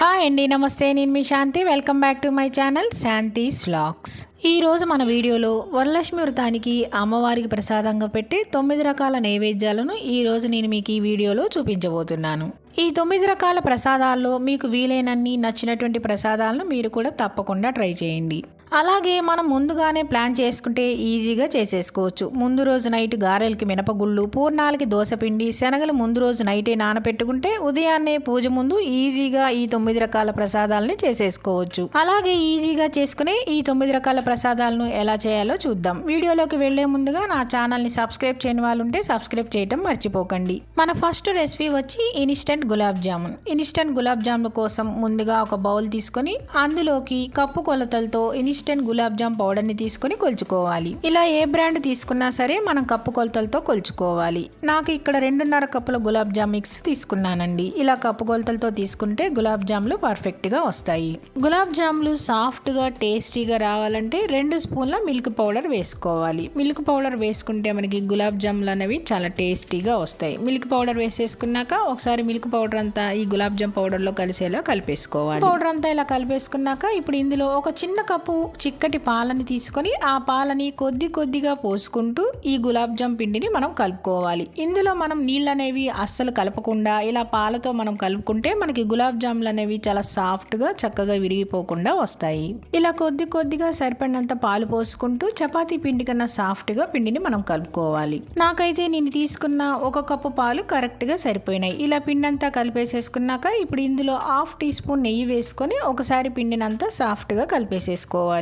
Hi అండి, నమస్తే. నేను మీ Shanti. Welcome back to my channel Shanti's vlogs. ఈరోజు మన వీడియోలో వరలక్ష్మి వ్రతానికి అమ్మవారికి ప్రసాదంగా పెట్టే 9 రకాల నైవేద్యాలను ఈరోజు నేను మీకు ఈ వీడియోలో చూపించబోతున్నాను. ఈ 9 రకాల ప్రసాదాల్లో మీకు వీలైనన్ని నచ్చినటువంటి ప్రసాదాలను మీరు కూడా తప్పకుండా ట్రై చేయండి. అలాగే మనం ముందుగానే ప్లాన్ చేసుకుంటే ఈజీగా చేసేసుకోవచ్చు. ముందు రోజు నైట్ గారెలకి మినపగుళ్ళు, పూర్ణాలకి దోసపిండి, శనగలు ముందు రోజు నైటే నానపెట్టుకుంటే ఉదయాన్నే పూజ ముందు ఈజీగా ఈ 9 రకాల ప్రసాదాలని చేసేసుకోవచ్చు. అలాగే ఈజీగా చేసుకునే ఈ 9 రకాల ప్రసాదాలను ఎలా చేయాలో చూద్దాం. వీడియోలోకి వెళ్లే ముందుగా నా ఛానల్ని సబ్స్క్రైబ్ చేయని వాళ్ళు ఉంటే సబ్స్క్రైబ్ చేయడం మర్చిపోకండి. మన ఫస్ట్ రెసిపీ వచ్చి ఇన్స్టెంట్ గులాబ్ జామున్. ఇన్స్టెంట్ గులాబ్ జామున్ కోసం ముందుగా ఒక బౌల్ తీసుకొని అందులోకి కప్పు కొలతలతో ఇన్స్టెంట్ గులాబ్ జామ్ పౌడర్ ని తీసుకొని కొలుచుకోవాలి. ఇలా ఏ బ్రాండ్ తీసుకున్నా సరే మనం కప్పు కొలతలతో కొలుచుకోవాలి. నాకు ఇక్కడ 2.5 కప్పుల గులాబ్ జామ్ మిక్స్ తీసుకున్నానండి. ఇలా కప్పు కొలతలతో తీసుకుంటే గులాబ్ జామ్లు పర్ఫెక్ట్ గా వస్తాయి. గులాబ్ జామ్లు సాఫ్ట్ గా టేస్టీగా రావాలంటే 2 స్పూన్ల మిల్క్ పౌడర్ వేసుకోవాలి. మిల్క్ పౌడర్ వేసుకుంటే మనకి గులాబ్ జామ్లు అనేవి చాలా టేస్టీగా వస్తాయి. మిల్క్ పౌడర్ వేసేసుకున్నాక ఒకసారి మిల్క్ పౌడర్ అంతా ఈ గులాబ్ జామ్ పౌడర్ లో కలిసేలా కలిపేసుకోవాలి. పౌడర్ అంతా ఇలా కలిపేసుకున్నాక ఇప్పుడు ఇందులో ఒక చిన్న కప్పు చిక్కటి పాలని తీసుకొని ఆ పాలని కొద్దిగా పోసుకుంటూ ఈ గులాబ్ జామ్ పిండిని మనం కలుపుకోవాలి. ఇందులో మనం నీళ్ళు అనేవి అస్సలు కలపకుండా ఇలా పాలతో మనం కలుపుకుంటే మనకి గులాబ్ జాములు అనేవి చాలా సాఫ్ట్ గా చక్కగా విరిగిపోకుండా వస్తాయి. ఇలా కొద్దిగా సరిపడినంత పాలు పోసుకుంటూ చపాతీ పిండి కన్నా సాఫ్ట్ గా పిండిని మనం కలుపుకోవాలి. నాకైతే నేను తీసుకున్న 1 కప్పు పాలు కరెక్ట్ గా సరిపోయినాయి. ఇలా పిండి అంతా కలిపేసేసుకున్నాక ఇప్పుడు ఇందులో 1/2 టీ స్పూన్ నెయ్యి వేసుకొని ఒకసారి పిండినంతా సాఫ్ట్ గా కలిపేసేసుకోవాలి.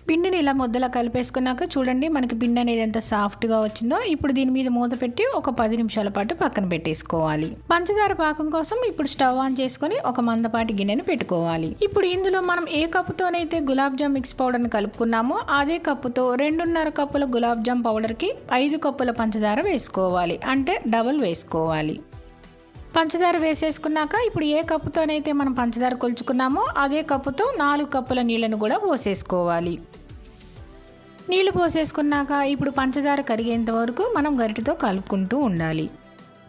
పిండిని ఇలా ముద్దలా కలిపేసుకున్నాక చూడండి మనకి పిండి అనేది ఎంత సాఫ్ట్గా వచ్చిందో. ఇప్పుడు దీని మీద మూత పెట్టి ఒక 10 నిమిషాల పాటు పక్కన పెట్టేసుకోవాలి. పంచదార పాకం కోసం ఇప్పుడు స్టవ్ ఆన్ చేసుకొని ఒక మందపాటి గిన్నెను పెట్టుకోవాలి. ఇప్పుడు ఇందులో మనం ఏ కప్పుతోనైతే గులాబ్ జామ్ మిక్స్ పౌడర్ని కలుపుకున్నామో అదే కప్పుతో 2.5 కప్పుల గులాబ్ జామ్ పౌడర్కి 5 కప్పుల పంచదార వేసుకోవాలి. అంటే డబుల్ వేసుకోవాలి. పంచదార వేసేసుకున్నాక ఇప్పుడు ఏ కప్పుతోనైతే మనం పంచదార కొలుచుకున్నామో అదే కప్పుతో 4 కప్పుల నీళ్ళను కూడా పోసేసుకోవాలి. నీళ్లు పోసేసుకున్నాక ఇప్పుడు పంచదార కరిగేంత వరకు మనం గరిటెతో కలుపుకుంటూ ఉండాలి.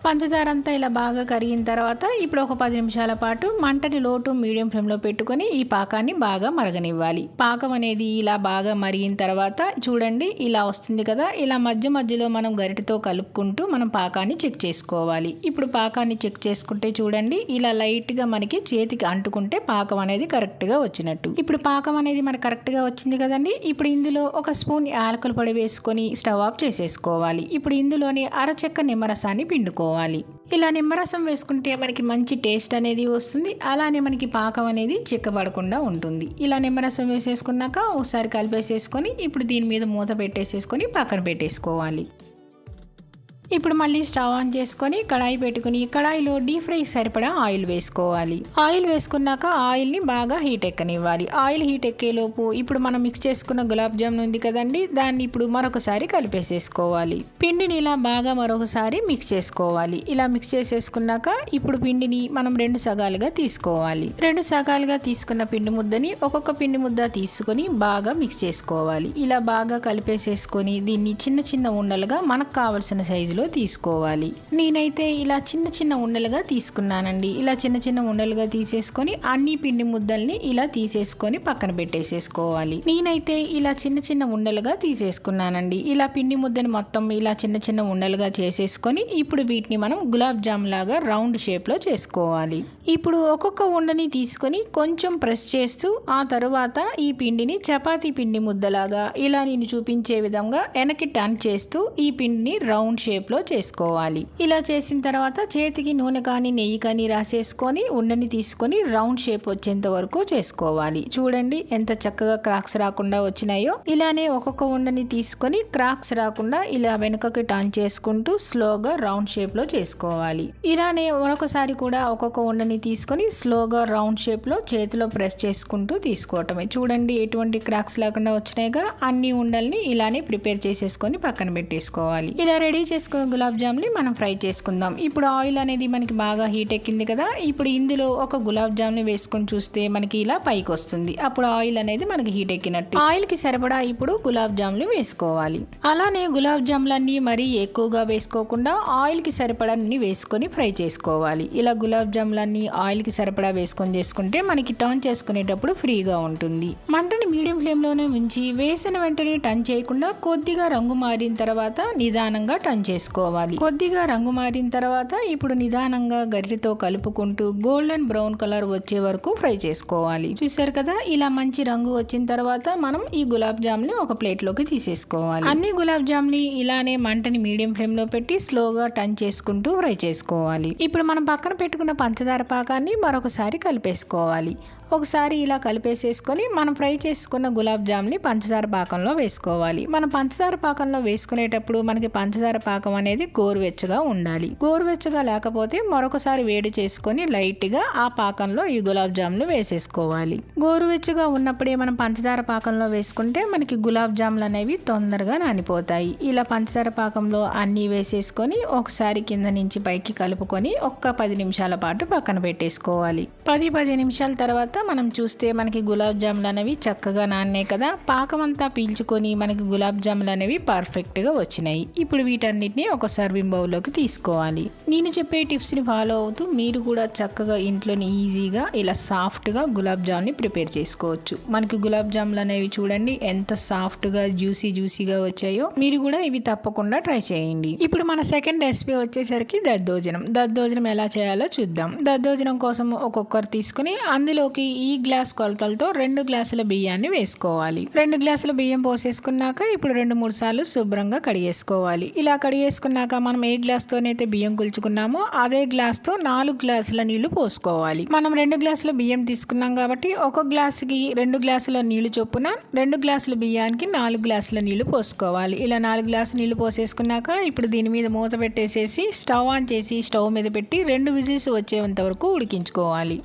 పంచదార అంతా ఇలా బాగా కరిగిన తర్వాత ఇప్పుడు ఒక 10 నిమిషాల పాటు మంటని లో టు మీడియం ఫ్లేమ్లో పెట్టుకొని ఈ పాకాన్ని బాగా మరగనివ్వాలి. పాకం అనేది ఇలా బాగా మరిగిన తర్వాత చూడండి ఇలా వస్తుంది కదా. ఇలా మధ్యలో మనం గరిటెతో కలుపుకుంటూ మనం పాకాన్ని చెక్ చేసుకోవాలి. ఇప్పుడు పాకాన్ని చెక్ చేసుకుంటే చూడండి ఇలా లైట్గా మనకి చేతికి అంటుకుంటే పాకం అనేది కరెక్ట్గా వచ్చినట్టు. ఇప్పుడు పాకం అనేది మనకు కరెక్ట్గా వచ్చింది కదండి. ఇప్పుడు ఇందులో 1 స్పూన్ యాలకుల పొడి వేసుకొని స్టవ్ ఆఫ్ చేసేసుకోవాలి. ఇప్పుడు ఇందులోని అరచెక్క నిమ్మరసాన్ని పిండుకోవాలి. ఇలా నిమ్మరసం వేసుకుంటే మనకి మంచి టేస్ట్ అనేది వస్తుంది. అలానే మనకి పాకం అనేది చిక్కబడకుండా ఉంటుంది. ఇలా నిమ్మరసం వేసేసుకున్నాక ఒకసారి కలిపేసేసుకొని ఇప్పుడు దీని మీద మూత పెట్టేసేసుకొని పక్కన పెట్టేసుకోవాలి. ఇప్పుడు మళ్ళీ స్టవ్ ఆన్ చేసుకొని కడాయి పెట్టుకుని కడాయిలో డీప్ ఫ్రై సరిపడా ఆయిల్ వేసుకోవాలి. ఆయిల్ వేసుకున్నాక ఆయిల్ని బాగా హీట్ ఎక్కనివ్వాలి. ఆయిల్ హీట్ ఎక్కేలోపు ఇప్పుడు మనం మిక్స్ చేసుకున్న గులాబ్ జామున్ ఉంది కదండి, దాన్ని ఇప్పుడు మరొకసారి కలిపేసేసుకోవాలి. పిండిని ఇలా బాగా మరొకసారి మిక్స్ చేసుకోవాలి. ఇలా మిక్స్ చేసేసుకున్నాక ఇప్పుడు పిండిని మనం 2 సగాలుగా తీసుకోవాలి. 2 సగాలుగా తీసుకున్న పిండి ముద్దని ఒక్కొక్క పిండి ముద్ద తీసుకొని బాగా మిక్స్ చేసుకోవాలి. ఇలా బాగా కలిపేసేసుకొని దీన్ని చిన్న ఉండలుగా మనకు కావలసిన సైజులో తీసుకోవాలి. నేనైతే ఇలా చిన్న ఉండలుగా తీసుకున్నానండి. ఇలా చిన్న ఉండలుగా తీసేసుకొని అన్ని పిండి ముద్దల్ని ఇలా తీసేసుకొని పక్కన పెట్టేసేసుకోవాలి. నేనైతే ఇలా చిన్న ఉండలుగా తీసేసుకున్నానండి. ఇలా పిండి ముద్దని మొత్తం ఇలా చిన్న ఉండలుగా చేసేసుకొని ఇప్పుడు వీటిని మనం గులాబ్ జామ్ లాగా రౌండ్ షేప్ లో చేసుకోవాలి. ఇప్పుడు ఒక్కొక్క ఉండని తీసుకొని కొంచెం ప్రెస్ చేస్తూ ఆ తరువాత ఈ పిండిని చపాతీ పిండి ముద్దలాగా ఇలా నేను చూపించే విధంగా వెనక్కి టర్న్ చేస్తూ ఈ పిండిని రౌండ్ షేప్ లో చేసుకోవాలి. ఇలా చేసిన తర్వాత చేతికి నూనె కానీ నెయ్యి కానీ రాసేసుకొని ఉండని తీసుకొని రౌండ్ షేప్ వచ్చేంత వరకు చేసుకోవాలి. చూడండి ఎంత చక్కగా క్రాక్స్ రాకుండా వచ్చినాయో. ఇలానే ఒక్కొక్క ఉండని తీసుకొని క్రాక్స్ రాకుండా ఇలా వెనుకకి టర్న్ చేసుకుంటూ స్లోగా రౌండ్ షేప్ లో చేసుకోవాలి. ఇలానే మరొకసారి కూడా ఒక్కొక్క ఉండని తీసుకొని స్లోగా రౌండ్ షేప్ లో చేతిలో ప్రెస్ చేసుకుంటూ తీసుకోవటమే. చూడండి ఎటువంటి క్రాక్స్ లేకుండా వచ్చినాయిగా. అన్ని ఉండల్ని ఇలానే ప్రిపేర్ చేసేసుకొని పక్కన పెట్టేసుకోవాలి. ఇలా రెడీ చేసుకుని చేసుకున్న గులాబ్ జామ్ని మనం ఫ్రై చేసుకుందాం. ఇప్పుడు ఆయిల్ అనేది మనకి బాగా హీట్ ఎక్కింది కదా, ఇప్పుడు ఇందులో ఒక గులాబ్ జామ్ని వేసుకొని చూస్తే మనకి ఇలా పైకి వస్తుంది. అప్పుడు ఆయిల్ అనేది మనకి హీట్ ఎక్కినట్టు. ఆయిల్కి సరిపడా ఇప్పుడు గులాబ్ జామ్లు వేసుకోవాలి. అలానే గులాబ్ జామ్లన్నీ మరీ ఎక్కువగా వేసుకోకుండా ఆయిల్కి సరిపడా వేసుకొని ఫ్రై చేసుకోవాలి. ఇలా గులాబ్ జామ్లన్నీ ఆయిల్కి సరిపడా వేసుకొని చేసుకుంటే మనకి టర్న్ చేసుకునేటప్పుడు ఫ్రీగా ఉంటుంది. మంటని మీడియం ఫ్లేమ్లోనే ఉంచి వేసిన వెంటనే టర్న్ చేయకుండా కొద్దిగా రంగు మారిన తర్వాత నిదానంగా టర్న్ చేసుకోవాలి. కొద్దిగా రంగు మారిన తర్వాత ఇప్పుడు నిదానంగా గరిటెతో కలుపుకుంటూ గోల్డెన్ బ్రౌన్ కలర్ వచ్చే వరకు ఫ్రై చేసుకోవాలి. చూసారు కదా, ఇలా మంచి రంగు వచ్చిన తర్వాత మనం ఈ గులాబ్ జామ్ ని ఒక ప్లేట్ లోకి తీసేసుకోవాలి. అన్ని గులాబ్ జామ్ ని ఇలానే మంటని మీడియం ఫ్లేమ్ లో పెట్టి స్లోగా టర్న్ చేసుకుంటూ ఫ్రై చేసుకోవాలి. ఇప్పుడు మనం పక్కన పెట్టుకున్న పంచదార పాకాన్ని మరొకసారి కలిపేసుకోవాలి. ఒకసారి ఇలా కలిపేసేసుకొని మనం ఫ్రై చేసుకున్న గులాబ్ జామ్ని పంచదార పాకంలో వేసుకోవాలి. మనం పంచదార పాకంలో వేసుకునేటప్పుడు మనకి పంచదార పాకం అనేది గోరువెచ్చగా ఉండాలి. గోరువెచ్చగా లేకపోతే మరొకసారి వేడి చేసుకొని లైట్గా ఆ పాకంలో ఈ గులాబ్ జామ్ను వేసేసుకోవాలి. గోరువెచ్చగా ఉన్నప్పుడే మనం పంచదార పాకంలో వేసుకుంటే మనకి గులాబ్ జామ్లు అనేవి తొందరగా నానిపోతాయి. ఇలా పంచదార పాకంలో అన్నీ వేసేసుకొని ఒకసారి కింద నుంచి పైకి కలుపుకొని ఒక్క 10 నిమిషాల పాటు పక్కన పెట్టేసుకోవాలి. 10 నిమిషాల తర్వాత మనం చూస్తే మనకి గులాబ్ జాములు అనేవి చక్కగా నాన్నాయి కదా. పాకం అంతా పీల్చుకొని మనకి గులాబ్ జాములు అనేవి పర్ఫెక్ట్గా వచ్చినాయి. ఇప్పుడు వీటన్నిటిని ఒక సర్వింగ్ బౌల్లోకి తీసుకోవాలి. నేను చెప్పే టిప్స్ని ఫాలో అవుతూ మీరు కూడా చక్కగా ఇంట్లోని ఈజీగా ఇలా సాఫ్ట్గా గులాబ్ జామ్ని ప్రిపేర్ చేసుకోవచ్చు. మనకి గులాబ్ జాములు అనేవి చూడండి ఎంత సాఫ్ట్గా జ్యూసీగా వచ్చాయో. మీరు కూడా ఇవి తప్పకుండా ట్రై చేయండి. ఇప్పుడు మన సెకండ్ రెసిపీ వచ్చేసరికి దద్దోజనం ఎలా చేయాలో చూద్దాం. దద్దోజనం కోసం ఒక కుక్కర్ తీసుకుని అందులోకి ఈ గ్లాస్ కొలతలతో 2 గ్లాసుల బియ్యాన్ని వేసుకోవాలి. 2 గ్లాసుల బియ్యం పోసేసుకున్నాక ఇప్పుడు 2-3 సార్లు శుభ్రంగా కడిగేసుకోవాలి. ఇలా కడిగేసుకున్నాక మనం ఏ గ్లాస్ తోనైతే బియ్యం కొలుచుకున్నామో అదే గ్లాస్ తో 4 గ్లాసుల నీళ్లు పోసుకోవాలి. మనం 2 గ్లాసుల బియ్యం తీసుకున్నాం కాబట్టి ఒక గ్లాసుకి 2 గ్లాసుల నీళ్లు చొప్పున 2 గ్లాసుల బియ్యానికి 4 గ్లాసుల నీళ్లు పోసుకోవాలి. ఇలా 4 గ్లాసుల నీళ్లు పోసేసుకున్నాక ఇప్పుడు దీని మీద మూత పెట్టేసేసి స్టవ్ ఆన్ చేసి స్టవ్ మీద పెట్టి 2 విజిల్స్ వచ్చేంత వరకు ఉడికించుకోవాలి.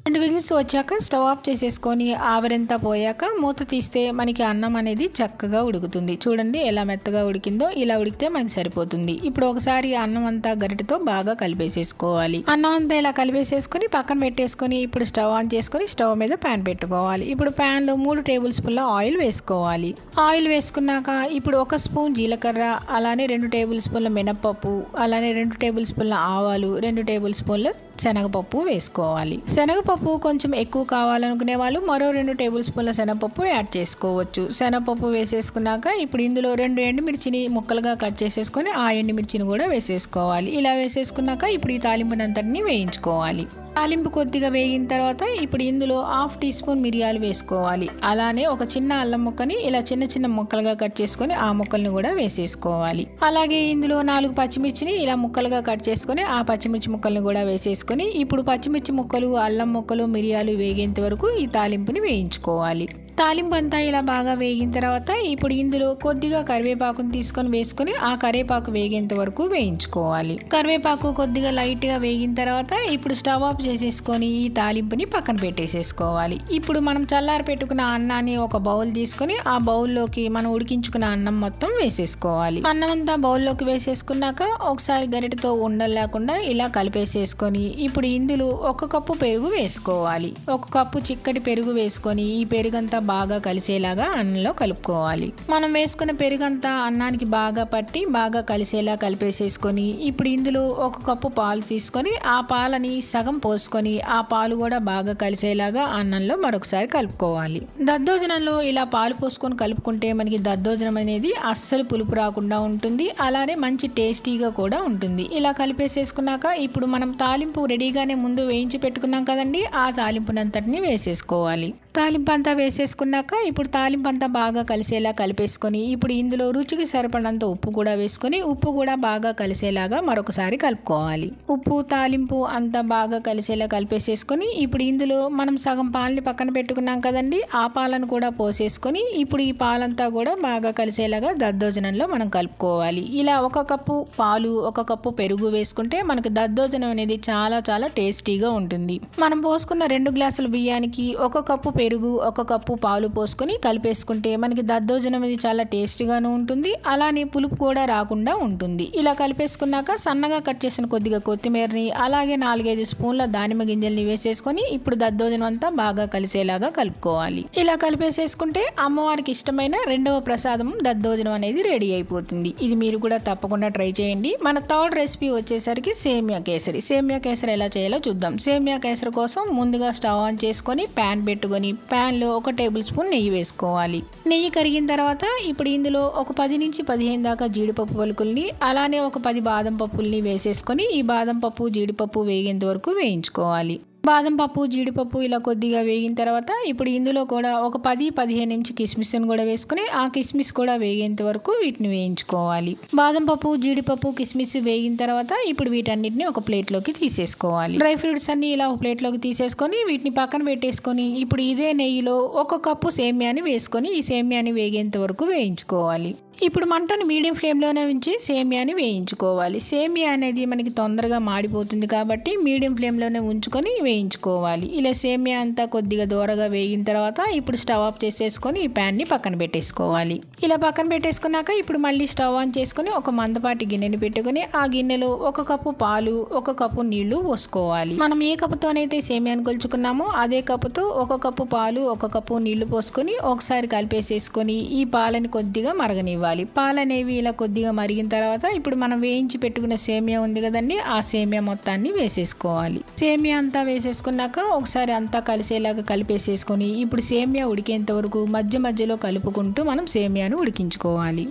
2 విజిల్స్ వచ్చాక స్టవ్ ఆఫ్ చేసేసుకొని ఆవిరంతా పోయాక మూత తీస్తే మనకి అన్నం అనేది చక్కగా ఉడుకుతుంది. చూడండి ఎలా మెత్తగా ఉడికిందో. ఇలా ఉడికితే మనకి సరిపోతుంది. ఇప్పుడు ఒకసారి అన్నం అంతా గరిటెతో బాగా కలిపేసేసుకోవాలి. అన్నం అంతా ఇలా కలిపేసేసుకొని పక్కన పెట్టేసుకొని ఇప్పుడు స్టవ్ ఆన్ చేసుకొని స్టవ్ మీద ప్యాన్ పెట్టుకోవాలి. ఇప్పుడు ప్యాన్లో 3 టేబుల్ స్పూన్ల ఆయిల్ వేసుకోవాలి. ఆయిల్ వేసుకున్నాక ఇప్పుడు 1 స్పూన్ జీలకర్ర, అలానే 2 టేబుల్ స్పూన్ల మినపప్పు, అలానే 2 టేబుల్ స్పూన్ల ఆవాలు, 2 టేబుల్ స్పూన్ల శనగపప్పు వేసుకోవాలి. శనగపప్పు కొంచెం ఎక్కువ కావాలనుకునే వాళ్ళు మరో 2 టేబుల్ స్పూన్ల శనగపప్పు యాడ్ చేసుకోవచ్చు. శనగపప్పు వేసేసుకున్నాక ఇప్పుడు ఇందులో 2 ఎండుమిర్చిని ముక్కలుగా కట్ చేసేసుకొని ఆ ఎండుమిర్చిని కూడా వేసేసుకోవాలి. ఇలా వేసేసుకున్నాక ఇప్పుడు ఈ తాలింపునంతటిని వేయించుకోవాలి. తాలింపు కొద్దిగా వేగిన తర్వాత ఇప్పుడు ఇందులో 1/2 టీ స్పూన్ మిరియాలు వేసుకోవాలి. అలానే ఒక చిన్న అల్లం ముక్కని ఇలా చిన్న ముక్కలుగా కట్ చేసుకొని ఆ ముక్కల్ని కూడా వేసేసుకోవాలి. అలాగే ఇందులో 4 పచ్చిమిర్చిని ఇలా ముక్కలుగా కట్ చేసుకొని ఆ పచ్చిమిర్చి ముక్కల్ని కూడా వేసేసుకొని ఇప్పుడు పచ్చిమిర్చి ముక్కలు, అల్లం ముక్కలు, మిరియాలు వేగేంత వరకు ఈ తాలింపుని వేయించుకోవాలి. తాలింపు అంతా ఇలా బాగా వేగిన తర్వాత ఇప్పుడు ఇందులో కొద్దిగా కరివేపాకుని తీసుకొని వేసుకొని ఆ కరివేపాకు వేగేంత వరకు వేయించుకోవాలి. కరివేపాకు కొద్దిగా లైట్గా వేగిన తర్వాత ఇప్పుడు స్టవ్ ఆఫ్ చేసేసుకొని ఈ తాలింపుని పక్కన పెట్టేసేసుకోవాలి. ఇప్పుడు మనం చల్లారి పెట్టుకున్న అన్నాన్ని ఒక బౌల్ తీసుకొని ఆ బౌల్లోకి మనం ఉడికించుకున్న అన్నం మొత్తం వేసేసుకోవాలి. అన్నం అంతా బౌల్లోకి వేసేసుకున్నాక ఒకసారి గరిటెతో ఉండలు లేకుండా ఇలా కలిపేసేసుకొని ఇప్పుడు ఇందులో 1 కప్పు పెరుగు వేసుకోవాలి. 1 కప్పు చిక్కటి పెరుగు వేసుకొని ఈ పెరుగంతా బాగా కలిసేలాగా అన్నంలో కలుపుకోవాలి. మనం వేసుకున్న పెరుగంతా అన్నానికి బాగా పట్టి బాగా కలిసేలా కలిపేసేసుకొని ఇప్పుడు ఇందులో 1 కప్పు పాలు తీసుకొని ఆ పాలని సగం పోసుకొని ఆ పాలు కూడా బాగా కలిసేలాగా అన్నంలో మరొకసారి కలుపుకోవాలి. దద్దోజనంలో ఇలా పాలు పోసుకొని కలుపుకుంటే మనకి దద్దోజనం అనేది అస్సలు పులుపు రాకుండా ఉంటుంది. అలానే మంచి టేస్టీగా కూడా ఉంటుంది. ఇలా కలిపేసేసుకున్నాక ఇప్పుడు మనం తాలింపు రెడీగానే ముందు వేయించి పెట్టుకున్నాం కదండి, ఆ తాలింపునంతటిని వేసేసుకోవాలి. తాలింపు అంతా వేసేసుకున్నాక ఇప్పుడు తాలింపు అంతా బాగా కలిసేలా కలిపేసుకొని ఇప్పుడు ఇందులో రుచికి సరిపడినంత ఉప్పు కూడా వేసుకొని ఉప్పు కూడా బాగా కలిసేలాగా మరొకసారి కలుపుకోవాలి. ఉప్పు తాలింపు అంతా బాగా కలిసేలా కలిపేసేసుకొని ఇప్పుడు ఇందులో మనం సగం పాలని పక్కన పెట్టుకున్నాం కదండి, ఆ పాలను కూడా పోసేసుకొని ఇప్పుడు ఈ పాలంతా కూడా బాగా కలిసేలాగా దద్దోజనంలో మనం కలుపుకోవాలి. ఇలా 1 కప్పు పాలు 1 కప్పు పెరుగు వేసుకుంటే మనకు దద్దోజనం అనేది చాలా చాలా టేస్టీగా ఉంటుంది. మనం పోసుకున్న 2 గ్లాసుల బియ్యానికి 1 కప్పు పెరుగు, 1 కప్పు పాలు పోసుకొని కలిపేసుకుంటే మనకి దద్దోజనం అనేది చాలా టేస్టీగాను ఉంటుంది, అలానే పులుపు కూడా రాకుండా ఉంటుంది. ఇలా కలిపేసుకున్నాక సన్నగా కట్ చేసిన కొద్దిగా కొత్తిమీరని, అలాగే 4-5 స్పూన్ల దానిమ్మ గింజల్ని వేసేసుకొని ఇప్పుడు దద్దోజనం అంతా బాగా కలిసేలాగా కలుపుకోవాలి. ఇలా కలిపేసేసుకుంటే అమ్మవారికి ఇష్టమైన రెండవ ప్రసాదం దద్దోజనం అనేది రెడీ అయిపోతుంది. ఇది మీరు కూడా తప్పకుండా ట్రై చేయండి. మన థర్డ్ రెసిపీ వచ్చేసరికి సేమియా కేసరి. సేమియా కేసరి ఎలా చేయాలో చూద్దాం. సేమియా కేసరి కోసం ముందుగా స్టవ్ ఆన్ చేసుకొని ప్యాన్ పెట్టుకొని ప్యాన్లో 1 టేబుల్ స్పూన్ నెయ్యి వేసుకోవాలి. నెయ్యి కరిగిన తర్వాత ఇప్పుడు ఇందులో ఒక 10 నుంచి 15 దాకా జీడిపప్పు పలుకుల్ని, అలానే ఒక 10 బాదం పప్పుల్ని వేసేసుకొని ఈ బాదం పప్పు జీడిపప్పు వేగేంత వరకు వేయించుకోవాలి. బాదం పప్పు జీడిపప్పు ఇలా కొద్దిగా వేగిన తర్వాత ఇప్పుడు ఇందులో కూడా ఒక 10-15 నుంచి కిస్మిస్ని కూడా వేసుకుని ఆ కిస్మిస్ కూడా వేగేంత వరకు వీటిని వేయించుకోవాలి. బాదం పప్పు జీడిపప్పు కిస్మిస్ వేగిన తర్వాత ఇప్పుడు వీటన్నిటిని ఒక ప్లేట్లోకి తీసేసుకోవాలి. డ్రై ఫ్రూట్స్ అన్ని ఇలా ఒక ప్లేట్లోకి తీసేసుకొని వీటిని పక్కన పెట్టేసుకొని ఇప్పుడు ఇదే నెయ్యిలో 1 కప్పు సేమియాని వేసుకొని ఈ సేమియాని వేగేంత వరకు వేయించుకోవాలి. ఇప్పుడు మంటను మీడియం ఫ్లేమ్లోనే ఉంచి సేమియాని వేయించుకోవాలి. సేమియా అనేది మనకి తొందరగా మాడిపోతుంది కాబట్టి మీడియం ఫ్లేమ్లోనే ఉంచుకొని వేయించుకోవాలి. ఇలా సేమియా అంతా కొద్దిగా దూరగా వేగిన తర్వాత ఇప్పుడు స్టవ్ ఆఫ్ చేసేసుకొని ఈ ప్యాన్ని పక్కన పెట్టేసుకోవాలి. ఇలా పక్కన పెట్టేసుకున్నాక ఇప్పుడు మళ్ళీ స్టవ్ ఆన్ చేసుకొని ఒక మందపాటి గిన్నెని పెట్టుకుని ఆ గిన్నెలో 1 కప్పు పాలు 1 కప్పు నీళ్లు పోసుకోవాలి. మనం ఏ కప్పుతోనైతే సేమియాని కొలుచుకున్నామో అదే కప్పుతో 1 కప్పు పాలు 1 కప్పు నీళ్లు పోసుకొని ఒకసారి కలిపేసేసుకొని ఈ పాలని కొద్దిగా మరగనివ్వాలి. పాలు అనేవి ఇలా కొద్దిగా మరిగిన తర్వాత ఇప్పుడు మనం వేయించి పెట్టుకున్న సేమియా ఉంది కదండి, ఆ సేమియా మొత్తాన్ని వేసేసుకోవాలి. సేమియా అంతా వేసేసుకున్నాక ఒకసారి అంతా కలిసేలాగా కలిపేసేసుకొని ఇప్పుడు సేమియా ఉడికేంత వరకు మధ్య మధ్యలో కలుపుకుంటూ మనం సేమియాను ఉడికించుకోవాలి.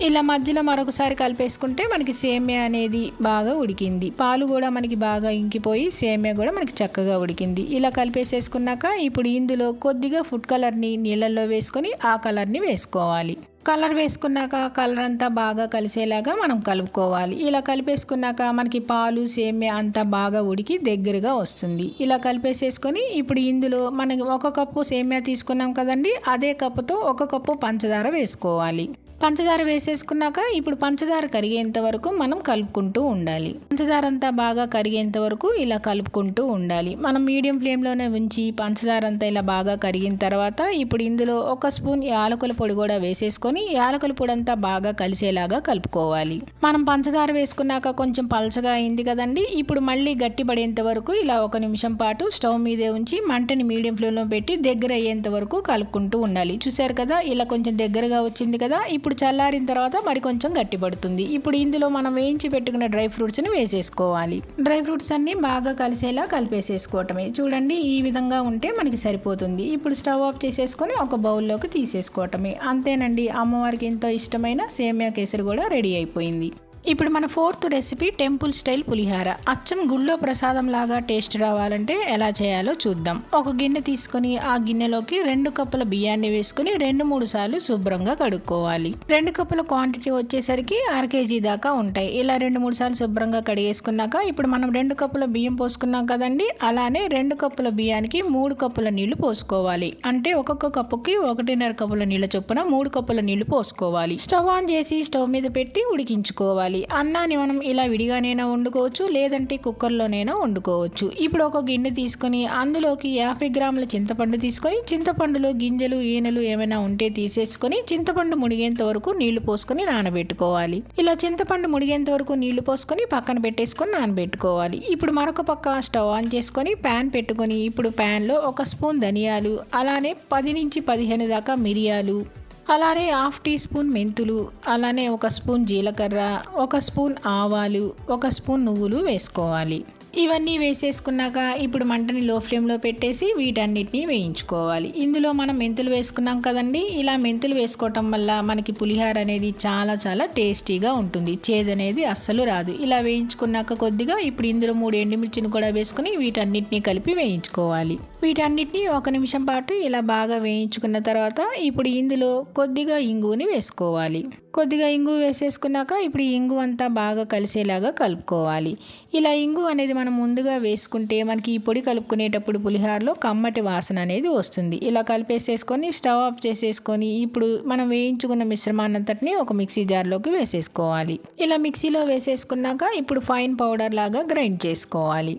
ఇలా మధ్యలో మరొకసారి కలిపేసుకుంటే మనకి సేమియా అనేది బాగా ఉడికింది. పాలు కూడా మనకి బాగా ఇంకిపోయి సేమియా కూడా మనకి చక్కగా ఉడికింది. ఇలా కలిపేసేసుకున్నాక ఇప్పుడు ఇందులో కొద్దిగా ఫుడ్ కలర్ని నీళ్ళల్లో వేసుకొని ఆ కలర్ని వేసుకోవాలి. కలర్ వేసుకున్నాక కలర్ అంతా బాగా కలిసేలాగా మనం కలుపుకోవాలి. ఇలా కలిపేసుకున్నాక మనకి పాలు సేమియా అంతా బాగా ఉడికి దగ్గరగా వస్తుంది. ఇలా కలిపేసేసుకొని ఇప్పుడు ఇందులో మనకి 1 కప్పు సేమియా తీసుకున్నాం కదండి, అదే కప్పుతో 1 కప్పు పంచదార వేసుకోవాలి. పంచదార వేసేసుకున్నాక ఇప్పుడు పంచదార కరిగేంత వరకు మనం కలుపుకుంటూ ఉండాలి. పంచదార అంతా బాగా కరిగేంత వరకు ఇలా కలుపుకుంటూ ఉండాలి. మనం మీడియం ఫ్లేమ్లోనే ఉంచి పంచదార అంతా ఇలా బాగా కరిగిన తర్వాత ఇప్పుడు ఇందులో 1 స్పూన్ యాలకుల పొడి కూడా వేసేసుకొని యాలకుల పొడి అంతా బాగా కలిసేలాగా కలుపుకోవాలి. మనం పంచదార వేసుకున్నాక కొంచెం పలచగా అయింది కదండి, ఇప్పుడు మళ్ళీ గట్టిపడేంత వరకు ఇలా 1 నిమిషం పాటు స్టవ్ మీదే ఉంచి మంటని మీడియం ఫ్లేమ్లో పెట్టి దగ్గర అయ్యేంత వరకు కలుపుకుంటూ ఉండాలి. చూసారు కదా, ఇలా కొంచెం దగ్గరగా వచ్చింది కదా. ఇప్పుడు చల్లారిన తర్వాత మరి కొంచెం గట్టిపడుతుంది. ఇప్పుడు ఇందులో మనం వేయించి పెట్టుకున్న డ్రై ఫ్రూట్స్ని వేసేసుకోవాలి. డ్రై ఫ్రూట్స్ అన్ని బాగా కలిసేలా కలిపేసేసుకోవటమే. చూడండి, ఈ విధంగా ఉంటే మనకి సరిపోతుంది. ఇప్పుడు స్టవ్ ఆఫ్ చేసేసుకొని ఒక బౌల్లోకి తీసేసుకోవటమే. అంతేనండి, అమ్మవారికి ఎంతో ఇష్టమైన సేమియా కేసరి కూడా రెడీ అయిపోయింది. ఇప్పుడు మన 4th రెసిపీ టెంపుల్ స్టైల్ పులిహార. అచ్చం గుళ్ళో ప్రసాదం లాగా టేస్ట్ రావాలంటే ఎలా చేయాలో చూద్దాం. ఒక గిన్నె తీసుకొని ఆ గిన్నెలోకి 2 కప్పుల బియ్యాన్ని వేసుకుని 2-3 సార్లు శుభ్రంగా కడుక్కోవాలి. 2 కప్పుల క్వాంటిటీ వచ్చేసరికి 1/2 kg దాకా ఉంటాయి. ఇలా 2-3 సార్లు శుభ్రంగా కడిగేసుకున్నాక ఇప్పుడు మనం 2 కప్పుల బియ్యం పోసుకున్నాం కదండి, అలానే 2 కప్పుల బియ్యానికి 3 కప్పుల నీళ్లు పోసుకోవాలి. అంటే ఒక్కొక్క కప్పుకి 1.5 కప్పుల నీళ్ళ చొప్పున 3 కప్పుల నీళ్లు పోసుకోవాలి. స్టవ్ ఆన్ చేసి స్టవ్ మీద పెట్టి ఉడికించుకోవాలి. అన్నాన్ని మనం ఇలా విడిగానైనా వండుకోవచ్చు, లేదంటే కుక్కర్లోనైనా వండుకోవచ్చు. ఇప్పుడు ఒక గిన్నె తీసుకొని అందులోకి 50 గ్రాముల చింతపండు తీసుకొని చింతపండులో గింజలు ఈనెలు ఏమైనా ఉంటే తీసేసుకొని చింతపండు మునిగేంత వరకు నీళ్లు పోసుకొని నానబెట్టుకోవాలి. ఇలా చింతపండు మునిగేంత వరకు నీళ్లు పోసుకొని పక్కన పెట్టేసుకొని నానబెట్టుకోవాలి. ఇప్పుడు మరొక పక్క స్టవ్ ఆన్ చేసుకొని ప్యాన్ పెట్టుకొని ఇప్పుడు ప్యాన్లో 1 స్పూన్ ధనియాలు, అలానే 10 నుంచి 15 దాకా మిరియాలు, అలానే 1/2 టీ స్పూన్ మెంతులు, అలానే 1 స్పూన్ జీలకర్ర, 1 స్పూన్ ఆవాలు, 1 స్పూన్ నువ్వులు వేసుకోవాలి. ఇవన్నీ వేసేసుకున్నాక ఇప్పుడు మంటని లో ఫ్లేమ్లో పెట్టేసి వీటన్నిటిని వేయించుకోవాలి. ఇందులో మనం మెంతులు వేసుకున్నాం కదండి, ఇలా మెంతులు వేసుకోవటం వల్ల మనకి పులిహార అనేది చాలా చాలా టేస్టీగా ఉంటుంది. చేదు అనేది అస్సలు రాదు. ఇలా వేయించుకున్నాక కొద్దిగా ఇప్పుడు ఇందులో 3 ఎండుమిర్చిని కూడా వేసుకుని వీటన్నిటిని కలిపి వేయించుకోవాలి. వీటన్నిటిని 1 నిమిషం పాటు ఇలా బాగా వేయించుకున్న తర్వాత ఇప్పుడు ఇందులో కొద్దిగా ఇంగువని వేసుకోవాలి. కొద్దిగా ఇంగు వేసేసుకున్నాక ఇప్పుడు ఈ ఇంగు అంతా బాగా కలిసేలాగా కలుపుకోవాలి. ఇలా ఇంగు అనేది మనం ముందుగా వేసుకుంటే మనకి ఈ పొడి కలుపుకునేటప్పుడు పులిహారలో కమ్మటి వాసన అనేది వస్తుంది. ఇలా కలిపేసేసుకొని స్టవ్ ఆఫ్ చేసేసుకొని ఇప్పుడు మనం వేయించుకున్న మిశ్రమాన్నంతటిని ఒక మిక్సీ జార్లోకి వేసేసుకోవాలి. ఇలా మిక్సీలో వేసేసుకున్నాక ఇప్పుడు ఫైన్ పౌడర్ లాగా గ్రైండ్ చేసుకోవాలి.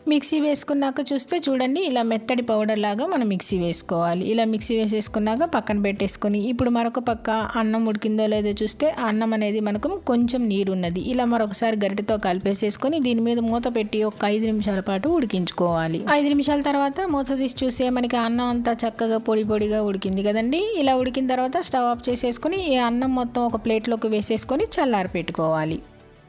మిక్సీ వేసుకున్నాక చూస్తే చూడండి ఇలా మెత్తడి పౌడర్ లాగా మనం మిక్సీ వేసుకోవాలి. ఇలా మిక్సీ వేసేసుకున్నాక పక్కన పెట్టేసుకొని ఇప్పుడు మరొక పక్క అన్నం ఉడికిందో లేదో చూస్తే అన్నం అనేది మనకు కొంచెం నీరు ఉన్నది. ఇలా మరొకసారి గరిటెతో కలిపేసేసుకొని దీని మీద మూత పెట్టి ఒక 5 నిమిషాల పాటు ఉడికించుకోవాలి. 5 నిమిషాల తర్వాత మూత తీసి చూస్తే మనకి అన్నం అంతా చక్కగా పొడి పొడిగా ఉడికింది కదండి. ఇలా ఉడికిన తర్వాత స్టవ్ ఆఫ్ చేసేసుకొని ఈ అన్నం మొత్తం ఒక ప్లేట్లోకి వేసేసుకొని చల్లారి పెట్టుకోవాలి.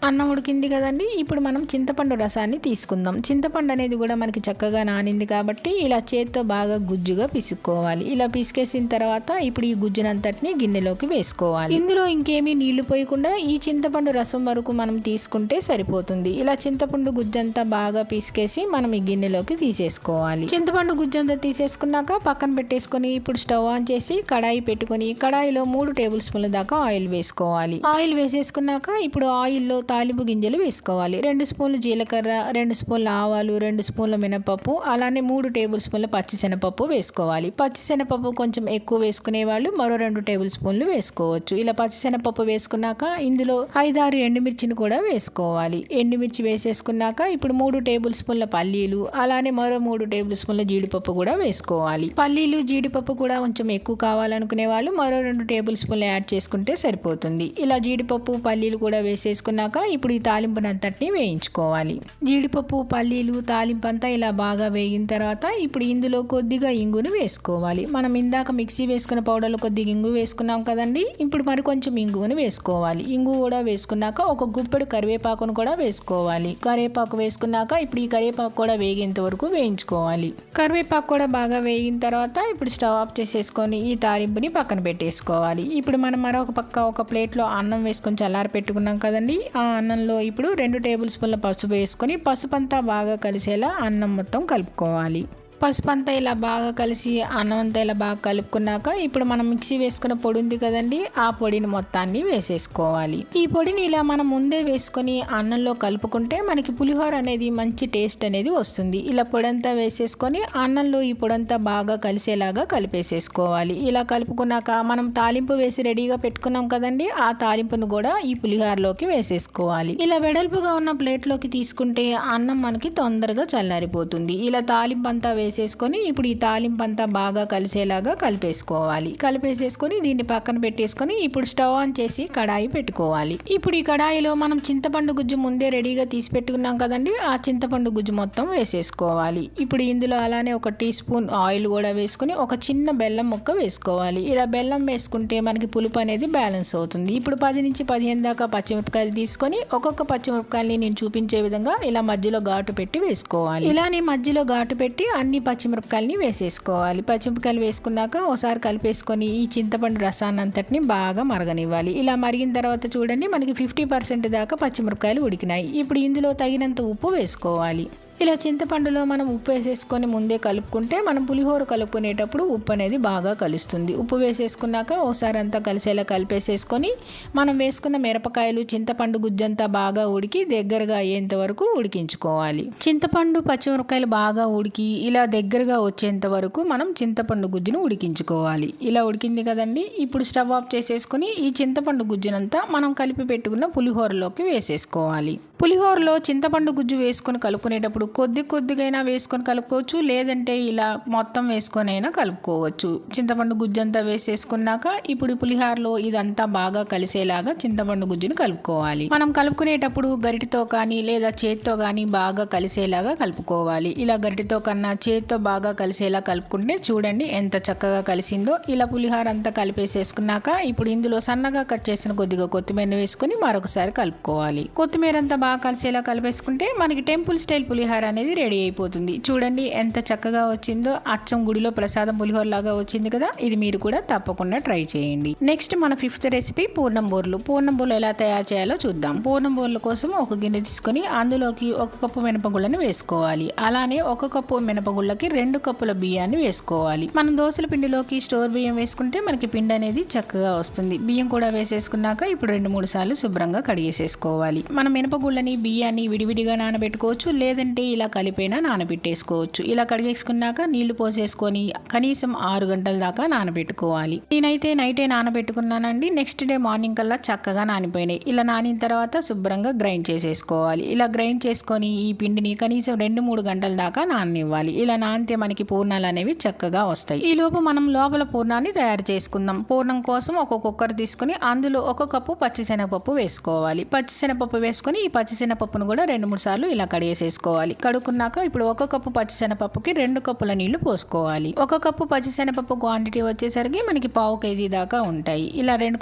అన్నం ఉడికింది కదండి. ఇప్పుడు మనం చింతపండు రసాన్ని తీసుకుందాం. చింతపండు అనేది కూడా మనకి చక్కగా నానింది కాబట్టి ఇలా చేత్తో బాగా గుజ్జుగా పిసుక్కోవాలి. ఇలా పిసికేసిన తర్వాత ఇప్పుడు ఈ గుజ్జునంతటిని గిన్నెలోకి వేసుకోవాలి. ఇందులో ఇంకేమీ నీళ్లు పోయకుండా ఈ చింతపండు రసం వరకు మనం తీసుకుంటే సరిపోతుంది. ఇలా చింతపండు గుజ్జంతా బాగా పిసికేసి మనం ఈ గిన్నెలోకి తీసేసుకోవాలి. చింతపండు గుజ్జంతా తీసేసుకున్నాక పక్కన పెట్టేసుకొని ఇప్పుడు స్టవ్ ఆన్ చేసి కడాయి పెట్టుకొని కడాయిలో 3 టేబుల్ స్పూన్ల దాకా ఆయిల్ వేసుకోవాలి. ఆయిల్ వేసేసుకున్నాక ఇప్పుడు ఆయిల్లో తాలింపు గింజలు వేసుకోవాలి. 2 స్పూన్లు జీలకర్ర, 2 స్పూన్ల ఆవాలు, 2 స్పూన్ల మినపప్పు, అలానే 3 టేబుల్ స్పూన్ల పచ్చిశనగపప్పు వేసుకోవాలి. పచ్చిశనగపప్పు కొంచెం ఎక్కువ వేసుకునే వాళ్ళు మరో 2 టేబుల్ స్పూన్లు వేసుకోవచ్చు. ఇలా పచ్చిశనగపప్పు వేసుకున్నాక ఇందులో 5-6 ఎండుమిర్చిని కూడా వేసుకోవాలి. ఎండుమిర్చి వేసేసుకున్నాక ఇప్పుడు 3 టేబుల్ స్పూన్ల పల్లీలు, అలానే మరో 3 టేబుల్ స్పూన్ల జీడిపప్పు కూడా వేసుకోవాలి. పల్లీలు జీడిపప్పు కూడా కొంచెం ఎక్కువ కావాలనుకునే వాళ్ళు మరో 2 టేబుల్ స్పూన్లు యాడ్ చేసుకుంటే సరిపోతుంది. ఇలా జీడిపప్పు పల్లీలు కూడా వేసేసుకున్నాక ఇప్పుడు ఈ తాలింపునంతటిని వేయించుకోవాలి. జీడిపప్పు పల్లీలు తాలింపు అంతా ఇలా బాగా వేగిన తర్వాత ఇప్పుడు ఇందులో కొద్దిగా ఇంగును వేసుకోవాలి. మనం ఇందాక మిక్సీ వేసుకున్న పౌడర్లో కొద్దిగా ఇంగు వేసుకున్నాం కదండి. ఇప్పుడు మరి కొంచెం ఇంగును వేసుకోవాలి. ఇంగు కూడా వేసుకున్నాక ఒక గుప్పెడు కరివేపాకును కూడా వేసుకోవాలి. కరివేపాకు వేసుకున్నాక ఇప్పుడు ఈ కరివేపాకు కూడా వేగేంత వరకు వేయించుకోవాలి. కరివేపాకు కూడా బాగా వేగిన తర్వాత ఇప్పుడు స్టవ్ ఆఫ్ చేసేసుకొని ఈ తాలింపుని పక్కన పెట్టేసుకోవాలి. ఇప్పుడు మనం మరొక పక్క ఒక ప్లేట్లో అన్నం వేసుకొని చల్లారి పెట్టుకున్నాం కదండి. ఆ అన్నంలో ఇప్పుడు 2 టేబుల్ స్పూన్ల పసుపు వేసుకొని పసుపు అంతా బాగా కలిసేలా అన్నం మొత్తం కలుపుకోవాలి. పసుపు అంతా ఇలా బాగా కలిసి అన్నం అంతా ఇలా బాగా కలుపుకున్నాక ఇప్పుడు మనం మిక్సీ వేసుకున్న పొడి ఉంది కదండి, ఆ పొడిని మొత్తాన్ని వేసేసుకోవాలి. ఈ పొడిని ఇలా మనం ముందే వేసుకొని అన్నంలో కలుపుకుంటే మనకి పులిహోర అనేది మంచి టేస్ట్ అనేది వస్తుంది. ఇలా పొడి అంతా వేసేసుకొని అన్నంలో ఈ పొడంతా బాగా కలిసేలాగా కలిపేసేసుకోవాలి. ఇలా కలుపుకున్నాక మనం తాలింపు వేసి రెడీగా పెట్టుకున్నాం కదండి, ఆ తాలింపును కూడా ఈ పులిహోరలోకి వేసేసుకోవాలి. ఇలా వెడల్పుగా ఉన్న ప్లేట్లోకి తీసుకుంటే అన్నం మనకి తొందరగా చల్లారిపోతుంది. ఇలా తాలింపు అంతా వేసేసుకొని ఇప్పుడు ఈ తాలింపు అంతా బాగా కలిసేలాగా కలిపేసుకోవాలి. కలిపేసేసుకొని దీన్ని పక్కన పెట్టేసుకొని ఇప్పుడు స్టవ్ ఆన్ చేసి కడాయి పెట్టుకోవాలి. ఇప్పుడు ఈ కడాయిలో మనం చింతపండు గుజ్జు ముందే రెడీగా తీసి పెట్టుకున్నాం కదండి, ఆ చింతపండు గుజ్జు మొత్తం వేసేసుకోవాలి. ఇప్పుడు ఇందులో అలానే 1 టీ స్పూన్ ఆయిల్ కూడా వేసుకుని ఒక చిన్న బెల్లం ముక్క వేసుకోవాలి. ఇలా బెల్లం వేసుకుంటే మనకి పులుపు అనేది బ్యాలెన్స్ అవుతుంది. ఇప్పుడు 10 నుంచి 15 దాకా పచ్చిమిరపకాయలు తీసుకొని ఒక్కొక్క పచ్చిమిరపకాయని నేను చూపించే విధంగా ఇలా మధ్యలో ఘాటు పెట్టి వేసుకోవాలి. ఇలానే మధ్యలో ఘాటు పెట్టి అన్ని పచ్చిమిరపకాయలని వేసేసుకోవాలి. పచ్చిమిరపకాయలు వేసుకున్నాక ఒకసారి కలిపేసుకొని ఈ చింతపండు రసాన్ని అంతటిని బాగా మరగనివ్వాలి. ఇలా మరిగిన తర్వాత చూడండి మనకి 50% దాకా పచ్చిమిరపకాయలు ఉడికినాయి. ఇప్పుడు ఇందులో తగినంత ఉప్పు వేసుకోవాలి. ఇలా చింతపండులో మనం ఉప్పు వేసేసుకొని ముందే కలుపుకుంటే మనం పులిహోర కలుపుకునేటప్పుడు ఉప్పు అనేది బాగా కలుస్తుంది. ఉప్పు వేసేసుకున్నాక ఒకసారి అంతా కలిసేలా కలిపేసేసుకొని మనం వేసుకున్న మిరపకాయలు చింతపండు గుజ్జంతా బాగా ఉడికి దగ్గరగా అయ్యేంత వరకు ఉడికించుకోవాలి. చింతపండు పచ్చిమిరపకాయలు బాగా ఉడికి ఇలా దగ్గరగా వచ్చేంత వరకు మనం చింతపండు గుజ్జును ఉడికించుకోవాలి. ఇలా ఉడికింది కదండి, ఇప్పుడు స్టవ్ ఆఫ్ చేసేసుకొని ఈ చింతపండు గుజ్జునంతా మనం కలిపి పెట్టుకున్న పులిహోరలోకి వేసేసుకోవాలి. పులిహోరలో చింతపండు గుజ్జు వేసుకొని కలుపుకునేటప్పుడు కొద్దిగైనా వేసుకొని కలుపుకోవచ్చు, లేదంటే ఇలా మొత్తం వేసుకొని అయినా కలుపుకోవచ్చు. చింతపండు గుజ్జు అంతా వేసేసుకున్నాక ఇప్పుడు పులిహోరలో ఇదంతా బాగా కలిసేలాగా చింతపండు గుజ్జును కలుపుకోవాలి. మనం కలుపుకునేటప్పుడు గరిటెతో కానీ లేదా చేతితో కానీ బాగా కలిసేలాగా కలుపుకోవాలి. ఇలా గరిటెతో కన్నా చేతితో బాగా కలిసేలా కలుపుకుంటే చూడండి ఎంత చక్కగా కలిసిందో. ఇలా పులిహోర అంతా కలిపేసేసుకున్నాక ఇప్పుడు ఇందులో సన్నగా కట్ చేసిన కొద్దిగా కొత్తిమీర వేసుకొని మరొకసారి కలుపుకోవాలి. కొత్తిమీర అంతా బాగా కలిసేలా కలిపేసుకుంటే మనకి టెంపుల్ స్టైల్ పులిహోర అనేది రెడీ అయిపోతుంది. చూడండి ఎంత చక్కగా వచ్చిందో, అచ్చం గుడిలో ప్రసాదం పులిహోర లాగా వచ్చింది కదా. ఇది మీరు కూడా తప్పకుండా ట్రై చేయండి. నెక్స్ట్ మన 5th రెసిపీ పూర్ణం బూరెలు. పూర్ణం బూరెలు ఎలా తయారు చేయాలో చూద్దాం. పూర్ణం బూరెల కోసం ఒక గిన్నె తీసుకొని అందులోకి 1 కప్పు మినపగుళ్ళని వేసుకోవాలి. అలానే 1 కప్పు మినపగుళ్ళకి 2 కప్పుల బియ్యాన్ని వేసుకోవాలి. మనం దోసల పిండిలోకి స్టోర్ బియ్యం వేసుకుంటే మనకి పిండి అనేది చక్కగా వస్తుంది. బియ్యం కూడా వేసేసుకున్నాక ఇప్పుడు 2-3 సార్లు శుభ్రంగా కడిగేసేసుకోవాలి. మనం మినపగుళ్ళని బియ్యాన్ని విడివిడిగా నానబెట్టుకోవచ్చు, లేదంటే లేదంటే ఇలా కలిపైనా నానబెట్టేసుకోవచ్చు. ఇలా కడిగేసుకున్నాక నీళ్లు పోసేసుకొని కనీసం 6 గంటల దాకా నానబెట్టుకోవాలి. నేనైతే నైటే నానబెట్టుకున్నానండి. నెక్స్ట్ డే మార్నింగ్ కల్లా చక్కగా నానిపోయినాయి. ఇలా నానిన తర్వాత శుభ్రంగా గ్రైండ్ చేసేసుకోవాలి. ఇలా గ్రైండ్ చేసుకొని ఈ పిండిని కనీసం 2-3 గంటల దాకా నాననివ్వాలి. ఇలా నానితే మనకి పూర్ణాలు అనేవి చక్కగా వస్తాయి. ఈ లోపు మనం లోపల పూర్ణాన్ని తయారు చేసుకుందాం. పూర్ణం కోసం ఒక కుక్కర్ తీసుకుని అందులో 1 కప్పు పచ్చిశనగపప్పు వేసుకోవాలి. పచ్చిశనగపప్పు వేసుకొని ఈ పచ్చిశనగపప్పును కూడా 2-3 సార్లు ఇలా కడిగేసేసుకోవాలి. కడుక్కున్నాక ఇప్పుడు 1 కప్పు పచ్చిశనగపప్పుకి 2 కప్పుల నీళ్లు పోసుకోవాలి. 1 కప్పు పచ్చిశనగపప్పు క్వాంటిటీ వచ్చేసరికి మనకి 1/2 కేజీ దాకా ఉంటాయి. ఇలా 2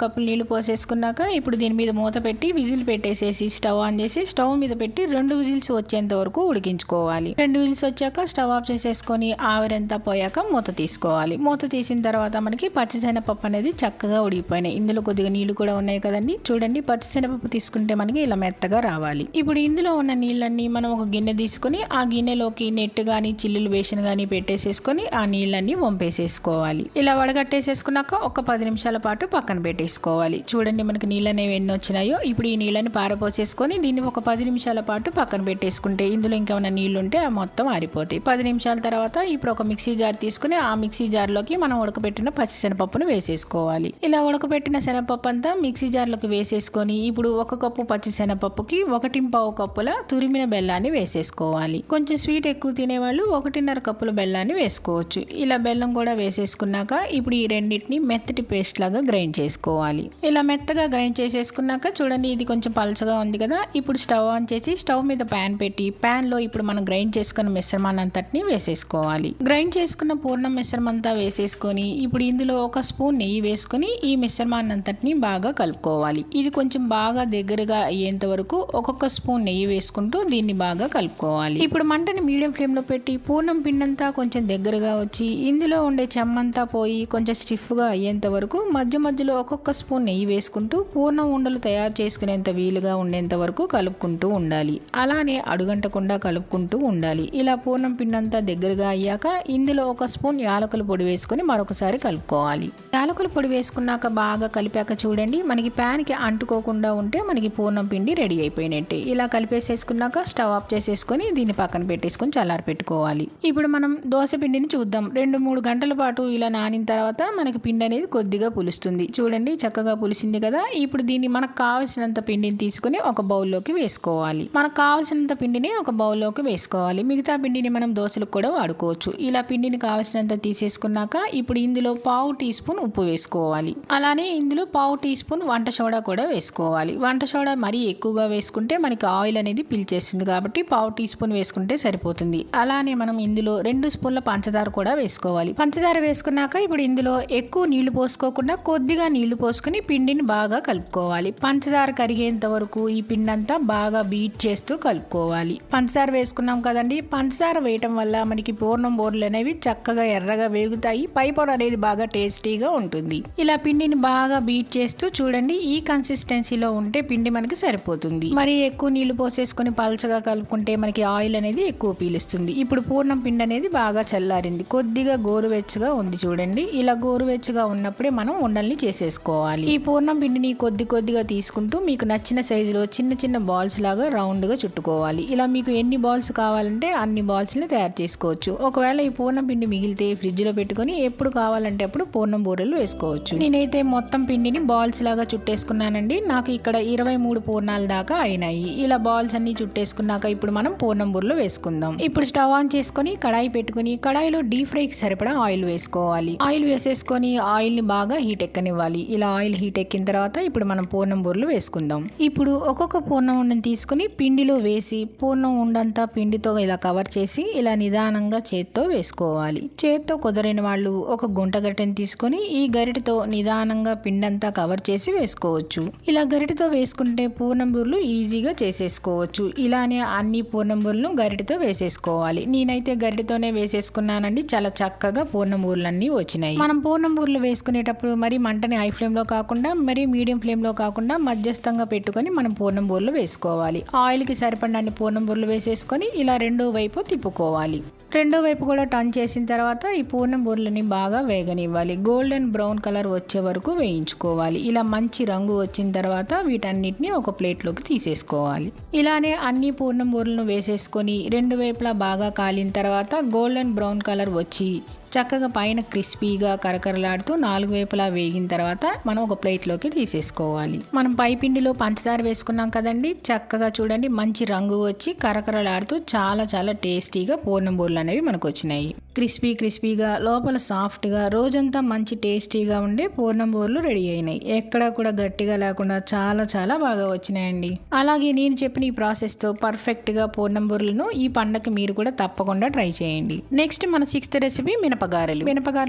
కప్పులు నీళ్లు పోసేసుకున్నాక ఇప్పుడు దీని మీద మూత పెట్టి విజిల్ పెట్టేసేసి స్టవ్ ఆన్ చేసి స్టవ్ మీద పెట్టి 2 విజిల్స్ వచ్చేంత వరకు ఉడికించుకోవాలి. 2 విజిల్స్ వచ్చాక స్టవ్ ఆఫ్ చేసేసుకొని ఆవిరంతా పోయాక మూత తీసుకోవాలి. మూత తీసిన తర్వాత మనకి పచ్చిశనగపప్పు అనేది చక్కగా ఉడికిపోయినాయి. ఇందులో కొద్దిగా నీళ్లు కూడా ఉన్నాయి కదండి. చూడండి, పచ్చిశనగపప్పు తీసుకుంటే మనకి ఇలా మెత్తగా రావాలి. ఇప్పుడు ఇందులో ఉన్న నీళ్ళన్నీ మనం ఒక గిన్నె తీసుకుని ఆ గిన్నెలోకి నెట్ గానీ చిల్లులు బేషన్ గానీ పెట్టేసేసుకొని ఆ నీళ్ళన్నీ వంపేసేసుకోవాలి. ఇలా వడగట్టేసేసుకున్నాక ఒక 10 నిమిషాల పాటు పక్కన పెట్టేసుకోవాలి. చూడండి, మనకి నీళ్ళు అనేవి ఎన్ని వచ్చినాయో. ఇప్పుడు ఈ నీళ్ళని పారపోసేసుకొని దీన్ని ఒక 10 నిమిషాల పాటు పక్కన పెట్టేసుకుంటే ఇందులో ఇంకేమైనా నీళ్లు ఉంటే ఆ మొత్తం ఆరిపోతాయి. 10 నిమిషాల తర్వాత ఇప్పుడు ఒక మిక్సీ జార్ తీసుకుని ఆ మిక్సీ జార్లోకి మనం ఉడకబెట్టిన పచ్చిశనగపప్పును వేసేసుకోవాలి. ఇలా ఉడకబెట్టిన శనగపప్పు అంతా మిక్సీ జార్లోకి వేసేసుకొని ఇప్పుడు 1 కప్పు పచ్చిశనగపప్పుకి 1.5 కప్పుల తురిమిన బెల్లాన్ని వేసేసుకోవాలి. కొంచెం స్వీట్ ఎక్కువ తినేవాళ్ళు 1.5 కప్పుల బెల్లాన్ని వేసుకోవచ్చు. ఇలా బెల్లం కూడా వేసేసుకున్నాక ఇప్పుడు ఈ రెండింటిని మెత్తటి పేస్ట్ లాగా గ్రైండ్ చేసుకోవాలి. ఇలా మెత్తగా గ్రైండ్ చేసేసుకున్నాక చూడండి, ఇది కొంచెం పలచగా ఉంది కదా. ఇప్పుడు స్టవ్ ఆన్ చేసి స్టవ్ మీద ప్యాన్ పెట్టి ప్యాన్లో ఇప్పుడు మనం గ్రైండ్ చేసుకున్న మిశ్రమాన్ని అంతటిని వేసేసుకోవాలి. గ్రైండ్ చేసుకున్న పూర్ణం మిశ్రమం అంతా వేసేసుకొని ఇప్పుడు ఇందులో 1 స్పూన్ నెయ్యి వేసుకుని ఈ మిశ్రమాన్ని అంతటిని బాగా కలుపుకోవాలి. ఇది కొంచెం బాగా దగ్గరగా అయ్యేంత వరకు ఒక్కొక్క స్పూన్ నెయ్యి వేసుకుంటూ దీన్ని బాగా కలుపుకోవాలి. ఇప్పుడు మంటని మీడియం ఫ్లేమ్ లో పెట్టి పూర్ణం పిండంతా కొంచెం దగ్గరగా వచ్చి ఇందులో ఉండే చెమ్మంతా పోయి కొంచెం స్టిఫ్ గా అయ్యేంత వరకు మధ్య మధ్యలో ఒక్కొక్క స్పూన్ నెయ్యి వేసుకుంటూ పూర్ణం ఉండలు తయారు చేసుకునేంత వీలుగా ఉండేంత వరకు కలుపుకుంటూ ఉండాలి. అలానే అడుగంటకుండా కలుపుకుంటూ ఉండాలి. ఇలా పూర్ణం పిండంతా దగ్గరగా అయ్యాక ఇందులో 1 స్పూన్ యాలకుల పొడి వేసుకుని మరొకసారి కలుపుకోవాలి. యాలకుల పొడి వేసుకున్నాక బాగా కలిపాక చూడండి, మనకి ప్యాన్ కి అంటుకోకుండా ఉంటే మనకి పూర్ణం పిండి రెడీ అయిపోయినట్టే. ఇలా కలిపేసేసుకున్నాక స్టవ్ ఆఫ్ చేసేసుకొని దీన్ని పక్కన పెట్టేసుకొని చల్లారి పెట్టుకోవాలి. ఇప్పుడు మనం దోశ పిండిని చూద్దాం. 2-3 గంటల పాటు ఇలా నానిన తర్వాత మనకి పిండి అనేది కొద్దిగా పులుస్తుంది. చూడండి, చక్కగా పులిసింది కదా. ఇప్పుడు దీన్ని మనకు కావాల్సినంత పిండిని తీసుకుని ఒక బౌల్లోకి వేసుకోవాలి. మనకు కావాల్సినంత పిండిని ఒక బౌల్లోకి వేసుకోవాలి. మిగతా పిండిని మనం దోశలకు కూడా వాడుకోవచ్చు. ఇలా పిండిని కావాల్సినంత తీసేసుకున్నాక ఇప్పుడు ఇందులో 1/2 టీ స్పూన్ ఉప్పు వేసుకోవాలి. అలానే ఇందులో 1/2 టీ స్పూన్ వంట సోడా కూడా వేసుకోవాలి. వంట సోడా మరీ ఎక్కువగా వేసుకుంటే మనకి ఆయిల్ అనేది పీల్చేస్తుంది కాబట్టి 1/2 టీ స్పూన్ వేసుకుంటే సరిపోతుంది. అలానే మనం ఇందులో 2 స్పూన్ల పంచదార కూడా వేసుకోవాలి. పంచదార వేసుకున్నాక ఇప్పుడు ఇందులో ఎక్కువ నీళ్లు పోసుకోకుండా కొద్దిగా నీళ్లు పోసుకుని పిండిని బాగా కలుపుకోవాలి. పంచదార కరిగేంత వరకు ఈ పిండి అంతా బాగా బీట్ చేస్తూ కలుపుకోవాలి. పంచదార వేసుకున్నాం కదండి. పంచదార వేయటం వల్ల మనకి పూర్ణం బోర్లు అనేవి చక్కగా ఎర్రగా వేగుతాయి. పై పొర అనేది బాగా టేస్టీగా ఉంటుంది. ఇలా పిండిని బాగా బీట్ చేస్తూ చూడండి, ఈ కన్సిస్టెన్సీలో ఉంటే పిండి మనకి సరిపోతుంది. మరి ఎక్కువ నీళ్లు పోసేసుకుని పల్చగా కలుపుకుంటే మనకి ఆయిల్ అనేది ఎక్కువ పీలుస్తుంది. ఇప్పుడు పూర్ణం పిండి అనేది బాగా చల్లారింది. కొద్దిగా గోరువెచ్చగా ఉంది. చూడండి, ఇలా గోరువెచ్చగా ఉన్నప్పుడే మనం ఉండల్ని చేసేసుకోవాలి. ఈ పూర్ణం పిండిని కొద్దిగా తీసుకుంటూ మీకు నచ్చిన సైజులో చిన్న చిన్న బాల్స్ లాగా రౌండ్ గా చుట్టుకోవాలి. ఇలా మీకు ఎన్ని బాల్స్ కావాలంటే అన్ని బాల్స్ ని తయారు చేసుకోవచ్చు. ఒకవేళ ఈ పూర్ణం పిండి మిగిలితే ఫ్రిడ్జ్ లో పెట్టుకుని ఎప్పుడు కావాలంటే అప్పుడు పూర్ణం బూరెలు వేసుకోవచ్చు. నేనైతే మొత్తం పిండిని బాల్స్ లాగా చుట్టేసుకున్నానండి. నాకు ఇక్కడ 23 పూర్ణాల దాకా అయినాయి. ఇలా బాల్స్ అన్ని చుట్టేసుకున్నాక ఇప్పుడు మనం పూర్ణం బూరెలు వేసుకుందాం. ఇప్పుడు స్టవ్ ఆన్ చేసుకుని కడాయి పెట్టుకుని కడాయిలో డీప్ ఫ్రైకి సరిపడా ఆయిల్ వేసుకోవాలి. ఆయిల్ వేసేసుకొని ఆయిల్ ని బాగా హీట్ ఎక్కనివ్వాలి. ఇలా ఆయిల్ హీట్ ఎక్కిన తర్వాత ఇప్పుడు మనం పూర్ణం బూరెలు వేసుకుందాం. ఇప్పుడు ఒక్కొక్క పూర్ణం ఉండని తీసుకుని పిండిలో వేసి పూర్ణం ఉండంతా పిండితో ఇలా కవర్ చేసి ఇలా నిదానంగా చేత్తో వేసుకోవాలి. చేత్తో కుదరని వాళ్ళు ఒక గుంట గరిటెని తీసుకొని ఈ గరిటెతో నిదానంగా పిండంతా కవర్ చేసి వేసుకోవచ్చు. ఇలా గరిటెతో వేసుకుంటే పూర్ణం బూరెలు ఈజీగా చేసేసుకోవచ్చు. ఇలానే అన్ని పూర్ణం బూరెలను గరిటెతో వేసేసుకోవాలి. నేనైతే గరిటెతోనే వేసేసుకున్నానండి. చాలా చక్కగా పూర్ణం బూరెలన్నీ వచ్చినాయి. మనం పూర్ణం బూరెలు వేసుకునేటప్పుడు మరి మంటని హై ఫ్లేమ్ లో కాకుండా మరి మీడియం ఫ్లేమ్ లో కాకుండా మధ్యస్థంగా పెట్టుకొని మనం పూర్ణం బూరెలు వేసుకోవాలి. ఆయిల్ కి సరిపడినన్ని పూర్ణం బూరెలు వేసేసుకొని ఇలా రెండో వైపు తిప్పుకోవాలి. రెండో వైపు కూడా టర్న్ చేసిన తర్వాత ఈ పూర్ణం బూరెలని బాగా వేగనివ్వాలి. గోల్డెన్ బ్రౌన్ కలర్ వచ్చే వరకు వేయించుకోవాలి. ఇలా మంచి రంగు వచ్చిన తర్వాత వీటన్నిటిని ఒక ప్లేట్లోకి తీసేసుకోవాలి. ఇలానే అన్ని పూర్ణం బూరెలను వేసేసుకొని రెండు వైపులా బాగా కాలిన తర్వాత గోల్డెన్ బ్రౌన్ కలర్ వచ్చి చక్కగా పైన క్రిస్పీగా కరకరలాడుతూ నాలుగు వైపులా వేగిన తర్వాత మనం ఒక ప్లేట్లోకి తీసేసుకోవాలి. మనం పై పిండిలో పంచదార వేసుకున్నాం కదండి, చక్కగా చూడండి మంచి రంగు వచ్చి కరకరలాడుతూ చాలా చాలా టేస్టీగా పూర్ణం బూరెలు అనేవి మనకు వచ్చినాయి. క్రిస్పీగా లోపల సాఫ్ట్గా రోజంతా మంచి టేస్టీగా ఉండే పూర్ణం బూరెలు రెడీ అయినాయి. ఎక్కడా కూడా గట్టిగా లేకుండా చాలా చాలా బాగా వచ్చినాయండి. అలాగే నేను చెప్పిన ఈ ప్రాసెస్తో పర్ఫెక్ట్గా పూర్ణం బూరెలను ఈ పండగకి మీరు కూడా తప్పకుండా ట్రై చేయండి. నెక్స్ట్ మన 6th రెసిపీ మినపగారెలు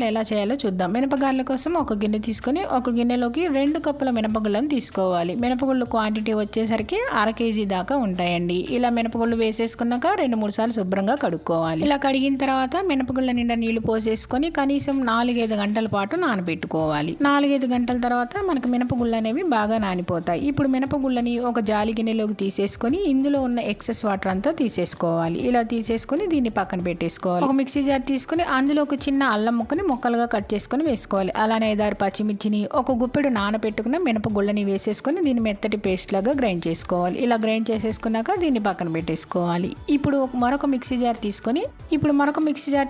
ఎలా చేయాలో చూద్దాం. మినపగారెల కోసం ఒక గిన్నె తీసుకొని ఒక గిన్నెలోకి 2 కప్పుల మినపగుళ్ళను తీసుకోవాలి. మినపగుళ్ళు క్వాంటిటీ వచ్చేసరికి 1/2 కేజీ దాకా ఉంటాయండి. ఇలా మినపగుళ్ళు వేసేసుకున్నాక 2-3 సార్లు శుభ్రంగా కడుక్కోవాలి. ఇలా కడిగిన తర్వాత మినపగుళ్ళ నిండా నీళ్లు పోసేసుకొని కనీసం 4-5 గంటల పాటు నానబెట్టుకోవాలి. 4-5 గంటల తర్వాత మనకు మినపగుళ్ళు అనేవి బాగా నానిపోతాయి. ఇప్పుడు మినపగుళ్ళని ఒక జాలి గిన్నెలోకి తీసేసుకొని ఇందులో ఉన్న ఎక్సెస్ వాటర్ అంతా తీసేసుకోవాలి. ఇలా తీసేసుకొని దీన్ని పక్కన పెట్టేసుకోవాలి. ఒక మిక్సీ జార్ తీసుకుని అందులో ఒక చిన్న అల్లం ముక్కని ముక్కలుగా కట్ చేసుకొని వేసుకోవాలి. అలానే 5-6 పచ్చిమిర్చిని ఒక గుప్పెడు నానబెట్టుకున్న మినపగుళ్ళని వేసేసుకొని దీన్ని మెత్తటి పేస్ట్ లాగా గ్రైండ్ చేసుకోవాలి. ఇలా గ్రైండ్ చేసేసుకున్నాక దీన్ని పక్కన పెట్టేసుకోవాలి. ఇప్పుడు మరొక మిక్సీ జార్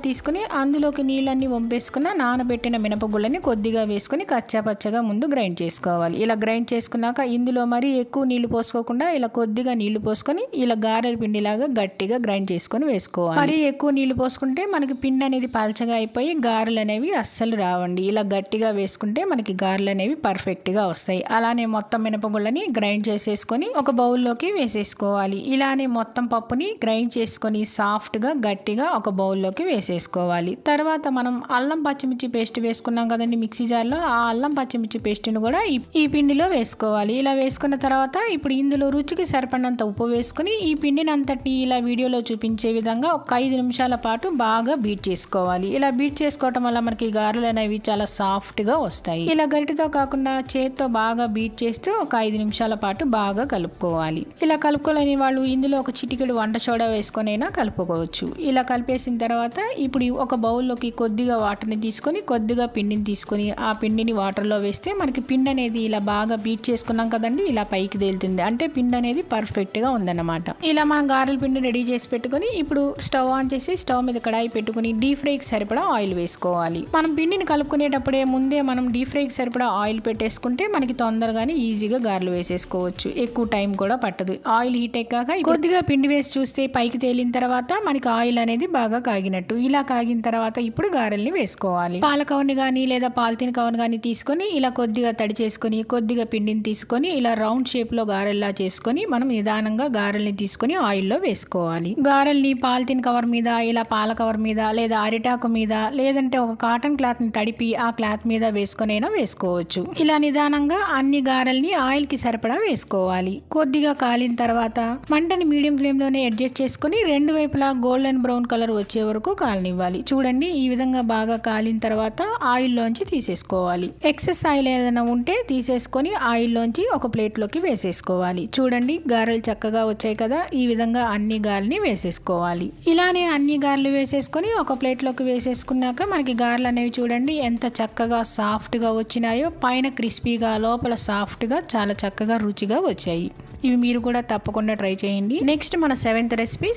తీసుకొని అందులోకి నీళ్ళన్నీ వంపేసుకున్న నానబెట్టిన మినపగుళ్ళని కొద్దిగా వేసుకొని కచ్చాపచ్చగా ముందు గ్రైండ్ చేసుకోవాలి. ఇలా గ్రైండ్ చేసుకున్నాక ఇందులో మరీ ఎక్కువ నీళ్లు పోసుకోకుండా ఇలా కొద్దిగా నీళ్లు పోసుకొని ఇలా గారెల పిండిలాగా గట్టిగా గ్రైండ్ చేసుకొని వేసుకోవాలి. మరీ ఎక్కువ నీళ్లు పోసుకుంటే మనకి పిండి అనేది పల్చగా అయిపోయి గారెలు అనేవి అస్సలు రావండి. ఇలా గట్టిగా వేసుకుంటే మనకి గారెలు అనేవి పర్ఫెక్ట్గా వస్తాయి. అలానే మొత్తం మినపగుళ్ళని గ్రైండ్ చేసేసుకొని ఒక బౌల్లోకి వేసేసుకోవాలి. ఇలానే మొత్తం పప్పుని గ్రైండ్ చేసుకొని సాఫ్ట్గా గట్టిగా ఒక బౌల్లోకి వేసేసుకోవాలి. తర్వాత మనం అల్లం పచ్చిమిర్చి పేస్ట్ వేసుకున్నాం కదండి మిక్సీ జార్లో, ఆ అల్లం పచ్చిమిర్చి పేస్ట్ని కూడా ఈ పిండిలో వేసుకోవాలి. ఇలా వేసుకున్న తర్వాత ఇప్పుడు ఇందులో రుచికి సరిపడినంత ఉప్పు వేసుకుని ఈ పిండిని అంతటిని ఇలా వీడియోలో చూపించే విధంగా ఒక 5 నిమిషాల పాటు బాగా బీట్ చేసుకోవాలి. ఇలా బీట్ చేసుకోవటం వల్ల మనకి గారెలు అనేవి చాలా సాఫ్ట్గా వస్తాయి. ఇలా గరిటెతో కాకుండా చేత్తో బాగా బీట్ చేస్తూ ఒక 5 నిమిషాల పాటు బాగా కలుపుకోవాలి. ఇలా కలుపుకోలేని వాళ్ళు ఇందులో ఒక చిటికెడు వంట సోడా వేసుకొనైనా కలుపుకోవచ్చు. ఇలా కలిపేసిన తర్వాత ఇప్పుడు ఒక బౌల్లోకి కొద్దిగా వాటర్ని తీసుకొని కొద్దిగా పిండిని తీసుకొని ఆ పిండిని వాటర్లో వేస్తే మనకి పిండి అనేది ఇలా బాగా బీట్ చేసుకున్నాం కదండి, ఇలా పైకి తేలుతుంది. అంటే పిండి అనేది పర్ఫెక్ట్గా ఉందన్నమాట. ఇలా మనం గారెల పిండి రెడీ చేసి పెట్టుకొని ఇప్పుడు స్టవ్ ఆన్ చేసి స్టవ్ మీద కడాయి పెట్టుకుని డీప్ ఫ్రైకి సరిపడా ఆయిల్ వేసుకోవాలి. మనం పిండిని కలుపుకునేటప్పుడే ముందే మనం డీప్ ఫ్రైకి సరిపడా ఆయిల్ పెట్టేసుకుంటే మనకి తొందరగానే ఈజీగా గారెలు వేసేసుకోవచ్చు. ఎక్కువ టైం కూడా పట్టదు. ఆయిల్ హీట్ ఎక్కాక కొద్దిగా పిండి వేసి చూస్తే పైకి తేలిన తర్వాత మనకి ఆయిల్ అనేది బాగా కాగినట్టు. ఇలా కాగిన తర్వాత ఇప్పుడు గారెల్ని వేసుకోవాలి. పాల కవర్ని కానీ లేదా పాలిథిన్ కవర్ని కానీ తీసుకొని ఇలా కొద్దిగా తడి చేసుకొని కొద్దిగా పిండిని తీసుకొని ఇలా రౌండ్ షేప్ లో గారెల్లా చేసుకొని మనం నిదానంగా గారెల్ని తీసుకొని ఆయిల్లో వేసుకోవాలి. గారెల్ని పాలిథిన్ కవర్ మీద ఇలా పాల కవర్ మీద లేదా అరిటాకు మీద లేదంటే ఒక కాటన్ క్లాత్ ని తడిపి ఆ క్లాత్ మీద వేసుకొనైనా వేసుకోవచ్చు. ఇలా నిదానంగా అన్ని గారెల్ని ఆయిల్ కి సరిపడా వేసుకోవాలి. కొద్దిగా కాలిన తర్వాత మంటని మీడియం ఫ్లేమ్ లోనే అడ్జస్ట్ చేసుకుని రెండు వైపులా గోల్డెన్ బ్రౌన్ కలర్ వచ్చే వరకు కాలనివ్వాలి. చూడండి ఈ విధంగా బాగా కాలిన తర్వాత ఆయిల్ లోంచి తీసేసుకోవాలి. ఎక్సెస్ ఆయిల్ ఏదైనా ఉంటే తీసేసుకొని ఆయిల్ లోంచి ఒక ప్లేట్ లోకి వేసేసుకోవాలి. చూడండి గారెలు చక్కగా వచ్చాయి కదా, ఈ విధంగా అన్ని గారెల్ని వేసేసుకోవాలి. ఇలానే అన్ని గారెలు వేసేసుకొని ఒక ప్లేట్ లోకి వేసేసుకున్నాక మనకి గారెలు అనేవి చూడండి ఎంత చక్కగా సాఫ్ట్ గా వచ్చినాయో, పైన క్రిస్పీగా లోపల సాఫ్ట్ గా చాలా చక్కగా రుచిగా వచ్చాయి. ఇవి మీరు కూడా తప్పకుండా ట్రై చేయండి. నెక్స్ట్ మన 7th రెసిపీ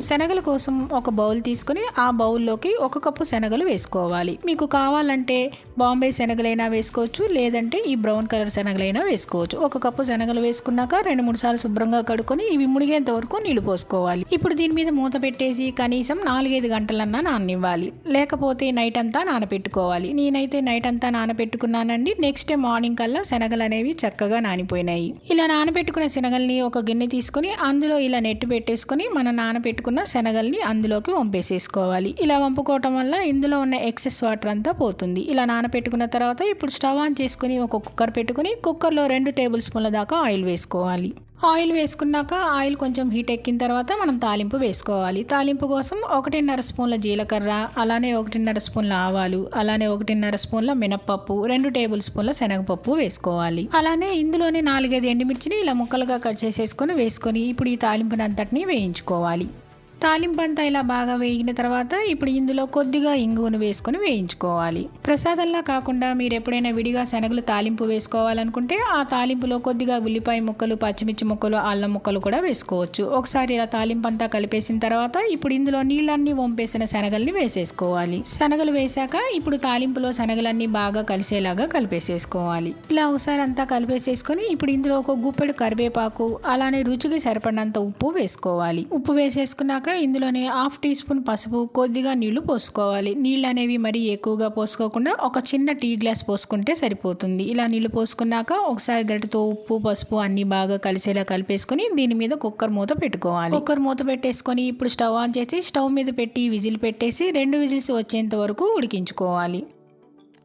శనగల కోసం ఒక బౌల్ తీసుకుని ఆ బౌల్లోకి 1 కప్పు శనగలు వేసుకోవాలి. మీకు కావాలంటే బాంబే శనగలైనా వేసుకోవచ్చు, లేదంటే ఈ బ్రౌన్ కలర్ శనగలైనా వేసుకోవచ్చు. 1 కప్పు శనగలు వేసుకున్నాక 2-3 సార్లు శుభ్రంగా కడుక్కొని ఇవి మునిగేంత వరకు నీళ్లు పోసుకోవాలి. ఇప్పుడు దీని మీద మూత పెట్టేసి కనీసం 4-5 గంటలన్నా నాననివ్వాలి, లేకపోతే నైట్ అంతా నానపెట్టుకోవాలి. నేనైతే నైట్ అంతా నానపెట్టుకున్నానండి. నెక్స్ట్ డే మార్నింగ్ కల్లా శనగలు అనేవి చక్కగా నానిపోయినాయి. ఇలా నానబెట్టుకున్న శనగల్ని ఒక గిన్నె తీసుకుని అందులో ఇలా నెట్టు పెట్టేసుకుని మనం నానబెట్టుకున్న శనగల్ని అందులోకి వంపేసేసుకోవాలి. ఇలా వంపుకోవటం వల్ల ఇందులో ఉన్న ఎక్సెస్ వాటర్ అంతా పోతుంది. ఇలా నానబెట్టుకున్న తర్వాత ఇప్పుడు స్టవ్ ఆన్ చేసుకుని ఒక కుక్కర్ పెట్టుకుని కుక్కర్లో 2 టేబుల్ స్పూన్ల దాకా ఆయిల్ వేసుకోవాలి. ఆయిల్ వేసుకున్నాక ఆయిల్ కొంచెం హీట్ ఎక్కిన తర్వాత మనం తాలింపు వేసుకోవాలి. తాలింపు కోసం 1.5 స్పూన్ల జీలకర్ర, అలానే 1.5 స్పూన్ల ఆవాలు, అలానే 1.5 స్పూన్ల మినప్పప్పు, 2 టేబుల్ స్పూన్ల శనగపప్పు వేసుకోవాలి. అలానే ఇందులోనే 4-5 ఎండుమిర్చిని ఇలా ముక్కలుగా కట్ చేసేసుకొని వేసుకొని ఇప్పుడు ఈ తాలింపుని అంతటిని వేయించుకోవాలి. తాలింపు అంతా ఇలా బాగా వేగిన తర్వాత ఇప్పుడు ఇందులో కొద్దిగా ఇంగువను వేసుకొని వేయించుకోవాలి. ప్రసాదంలా కాకుండా మీరు ఎప్పుడైనా విడిగా శనగలు తాలింపు వేసుకోవాలనుకుంటే ఆ తాలింపులో కొద్దిగా ఉల్లిపాయ ముక్కలు, పచ్చిమిర్చి ముక్కలు, అల్లం ముక్కలు కూడా వేసుకోవచ్చు. ఒకసారి ఇలా తాలింపు అంతా కలిపేసిన తర్వాత ఇప్పుడు ఇందులో నీళ్ళన్నీ వంపేసిన శనగల్ని వేసేసుకోవాలి. శనగలు వేశాక ఇప్పుడు తాలింపులో శనగలన్నీ బాగా కలిసేలాగా కలిపేసేసుకోవాలి. ఇలా ఒకసారి అంతా కలిపేసేసుకొని ఇప్పుడు ఇందులో ఒక గుప్పెడు కరివేపాకు, అలానే రుచికి సరిపడినంత ఉప్పు వేసుకోవాలి. ఉప్పు వేసేసుకున్నాక ఇందులోనే 1/2 టీ స్పూన్ పసుపు, కొద్దిగా నీళ్లు పోసుకోవాలి. నీళ్ళు అనేవి మరీ ఎక్కువగా పోసుకోకుండా ఒక చిన్న టీ గ్లాస్ పోసుకుంటే సరిపోతుంది. ఇలా నీళ్లు పోసుకున్నాక ఒకసారి గరిటెతో ఉప్పు, పసుపు అన్ని బాగా కలిసేలా కలిపేసుకొని దీని మీద కుక్కర్ మూత పెట్టుకోవాలి. కుక్కర్ మూత పెట్టేసుకొని ఇప్పుడు స్టవ్ ఆన్ చేసి స్టవ్ మీద పెట్టి విజిల్ పెట్టేసి 2 విజిల్స్ వచ్చేంత వరకు ఉడికించుకోవాలి.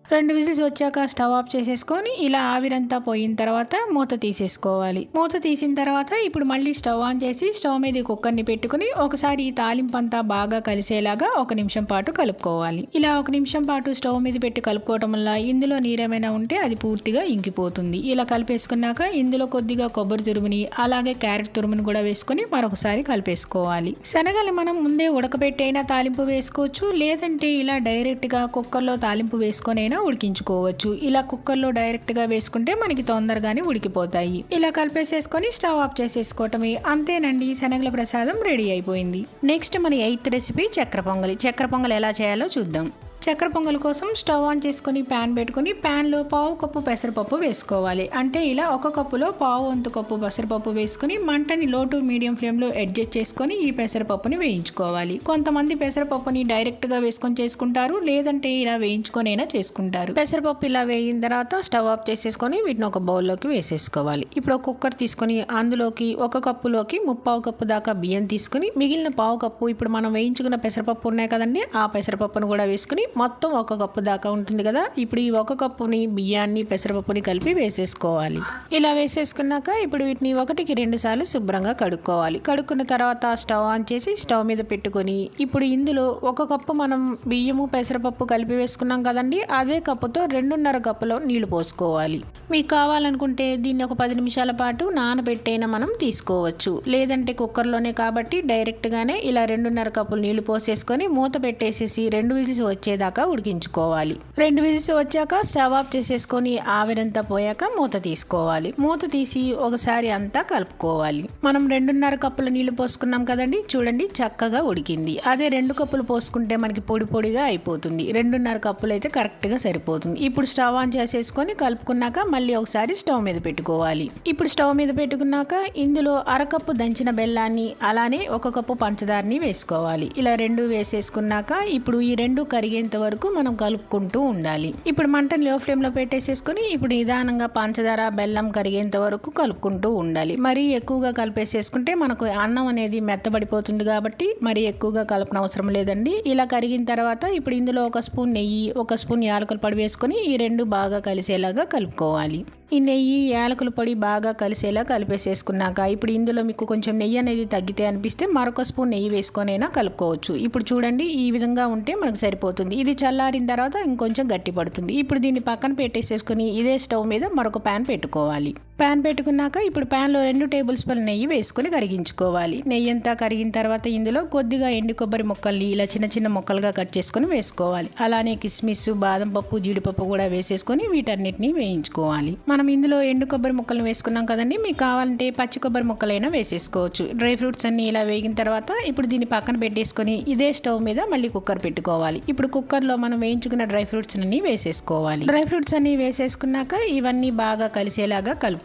2 విజిల్స్ వచ్చాక స్టవ్ ఆఫ్ చేసేసుకొని ఇలా ఆవిరంతా పోయిన తర్వాత మూత తీసేసుకోవాలి. మూత తీసిన తర్వాత ఇప్పుడు మళ్ళీ స్టవ్ ఆన్ చేసి స్టవ్ మీద కుక్కర్ని పెట్టుకుని ఒకసారి ఈ తాలింపు అంతా బాగా కలిసేలాగా 1 నిమిషం పాటు కలుపుకోవాలి. ఇలా 1 నిమిషం పాటు స్టవ్ మీద పెట్టి కలుపుకోవడం వల్ల ఇందులో నీరేమైనా ఉంటే అది పూర్తిగా ఇంకిపోతుంది. ఇలా కలిపేసుకున్నాక ఇందులో కొద్దిగా కొబ్బరి తురుముని, అలాగే క్యారెట్ తురుముని కూడా వేసుకొని మరొకసారి కలిపేసుకోవాలి. శనగలు మనం ముందే ఉడకబెట్టైనా తాలింపు వేసుకోవచ్చు, లేదంటే ఇలా డైరెక్ట్గా కుక్కర్లో తాలింపు వేసుకొని ఉడికించుకోవచ్చు. ఇలా కుక్కర్లో డైరెక్ట్ గా వేసుకుంటే మనకి తొందరగానే ఉడికిపోతాయి. ఇలా కలిపేసేసుకొని స్టవ్ ఆఫ్ చేసేసుకోవటమే. అంతేనండి, శనగల ప్రసాదం రెడీ అయిపోయింది. నెక్స్ట్ మన 8th రెసిపీ చక్కెర పొంగలి. చక్కెర పొంగలి ఎలా చేయాలో చూద్దాం. చక్కెర పొంగల్ కోసం స్టవ్ ఆన్ చేసుకొని ప్యాన్ పెట్టుకొని ప్యాన్లో 1/2 కప్పు పెసరపప్పు వేసుకోవాలి. అంటే ఇలా 1 కప్పులో 1/2 వంతు కప్పు పెసరపప్పు వేసుకుని మంటని లో టు మీడియం ఫ్లేమ్లో అడ్జస్ట్ చేసుకొని ఈ పెసరపప్పుని వేయించుకోవాలి. కొంతమంది పెసరపప్పుని డైరెక్ట్గా వేసుకొని చేసుకుంటారు, లేదంటే ఇలా వేయించుకొనైనా చేసుకుంటారు. పెసరపప్పు ఇలా వేగిన తర్వాత స్టవ్ ఆఫ్ చేసేసుకొని వీటిని ఒక బౌల్లోకి వేసేసుకోవాలి. ఇప్పుడు ఒక కుక్కర్ తీసుకొని అందులోకి 1 కప్పులోకి 3/4 కప్పు దాకా బియ్యం తీసుకుని మిగిలిన 1/2 కప్పు ఇప్పుడు మనం వేయించుకున్న పెసరపప్పు ఉన్నాయి కదండి, ఆ పెసరపప్పును కూడా వేసుకుని మొత్తం 1 కప్పు దాకా ఉంటుంది కదా, ఇప్పుడు ఈ 1 కప్పుని బియ్యాన్ని పెసరపప్పుని కలిపి వేసేసుకోవాలి. ఇలా వేసేసుకున్నాక ఇప్పుడు వీటిని 1కి 2 సార్లు శుభ్రంగా కడుక్కోవాలి. కడుక్కున్న తర్వాత స్టవ్ ఆన్ చేసి స్టవ్ మీద పెట్టుకొని ఇప్పుడు ఇందులో 1 కప్పు మనం బియ్యము పెసరపప్పు కలిపి వేసుకున్నాం కదండి, అదే కప్పుతో 2.5 కప్పులో నీళ్లు పోసుకోవాలి. మీకు కావాలనుకుంటే దీన్ని ఒక 10 నిమిషాల పాటు నానబెట్టైనా మనం తీసుకోవచ్చు, లేదంటే కుక్కర్లోనే కాబట్టి డైరెక్ట్గానే ఇలా 2.5 కప్పులు నీళ్లు పోసేసుకొని మూత పెట్టేసేసి 2 విజిల్స్ వచ్చేదాకా ఉడికించుకోవాలి. 2 విజిల్స్ వచ్చాక స్టవ్ ఆఫ్ చేసేసుకొని ఆవిరంతా పోయాక మూత తీసుకోవాలి. మూత తీసి ఒకసారి అంతా కలుపుకోవాలి. మనం 2.5 కప్పుల నీళ్లు పోసుకున్నాం కదండి, చూడండి చక్కగా ఉడికింది. అదే 2 కప్పులు పోసుకుంటే మనకి పొడి పొడిగా అయిపోతుంది. 2.5 కప్పులు అయితే కరెక్ట్గా సరిపోతుంది. ఇప్పుడు స్టవ్ ఆన్ చేసేసుకొని కలుపుకున్నాక మళ్ళీ ఒకసారి స్టవ్ మీద పెట్టుకోవాలి. ఇప్పుడు స్టవ్ మీద పెట్టుకున్నాక ఇందులో 1/2 కప్పు దంచిన బెల్లాన్ని, అలానే 1 కప్పు పంచదారని వేసుకోవాలి. ఇలా 2 వేసేసుకున్నాక ఇప్పుడు ఈ 2 కరిగేంత వరకు మనం కలుపుకుంటూ ఉండాలి. ఇప్పుడు మంటని లో ఫ్లేమ్ లో పెట్టేసేసుకుని ఇప్పుడు నిదానంగా పంచదార, బెల్లం కరిగేంత వరకు కలుపుకుంటూ ఉండాలి. మరీ ఎక్కువగా కలిపేసేసుకుంటే మనకు అన్నం అనేది మెత్తబడిపోతుంది కాబట్టి మరీ ఎక్కువగా కలపన అవసరం లేదండి. ఇలా కరిగిన తర్వాత ఇప్పుడు ఇందులో 1 స్పూన్ నెయ్యి, 1 స్పూన్ యాలకుల పొడి వేసుకొని ఈ 2 బాగా కలిసేలాగా కలుపుకోవాలి. ఈ నెయ్యి, యాలకుల పొడి బాగా కలిసేలా కలిపేసేసుకున్నాక ఇప్పుడు ఇందులో మీకు కొంచెం నెయ్యి అనేది తగ్గితే అనిపిస్తే మరొక స్పూన్ నెయ్యి వేసుకొనైనా కలుపుకోవచ్చు. ఇప్పుడు చూడండి ఈ విధంగా ఉంటే మనకు సరిపోతుంది. ఇది చల్లారిన తర్వాత ఇంకొంచెం గట్టి పడుతుంది. ఇప్పుడు దీన్ని పక్కన పెట్టేసేసుకుని ఇదే స్టవ్ మీద మరొక ప్యాన్ పెట్టుకోవాలి. ప్యాన్ పెట్టుకున్నాక ఇప్పుడు ప్యాన్లో 2 టేబుల్ స్పూన్ల నెయ్యి వేసుకొని కరిగించుకోవాలి. నెయ్యి అంతా కరిగిన తర్వాత ఇందులో కొద్దిగా ఎండు కొబ్బరి ముక్కల్ని ఇలా చిన్న చిన్న ముక్కలుగా కట్ చేసుకొని వేసుకోవాలి. అలానే కిస్మిస్, బాదం పప్పు, జీడిపప్పు కూడా వేసేసుకొని వీటన్నిటిని వేయించుకోవాలి. మనం ఇందులో ఎండు కొబ్బరి ముక్కలు వేసుకున్నాం కదండి, మీకు కావాలంటే పచ్చి కొబ్బరి ముక్కలైనా వేసేసుకోవచ్చు. డ్రై ఫ్రూట్స్ అన్ని ఇలా వేగిన తర్వాత ఇప్పుడు దీన్ని పక్కన పెట్టేసుకొని ఇదే స్టవ్ మీద మళ్ళీ కుక్కర్ పెట్టుకోవాలి. ఇప్పుడు కుక్కర్లో మనం వేయించుకున్న డ్రై ఫ్రూట్స్ అన్ని వేసేసుకోవాలి. డ్రై ఫ్రూట్స్ అన్ని వేసేసుకున్నాక ఇవన్నీ బాగా కలిసేలాగా కలుపుకోవాలి.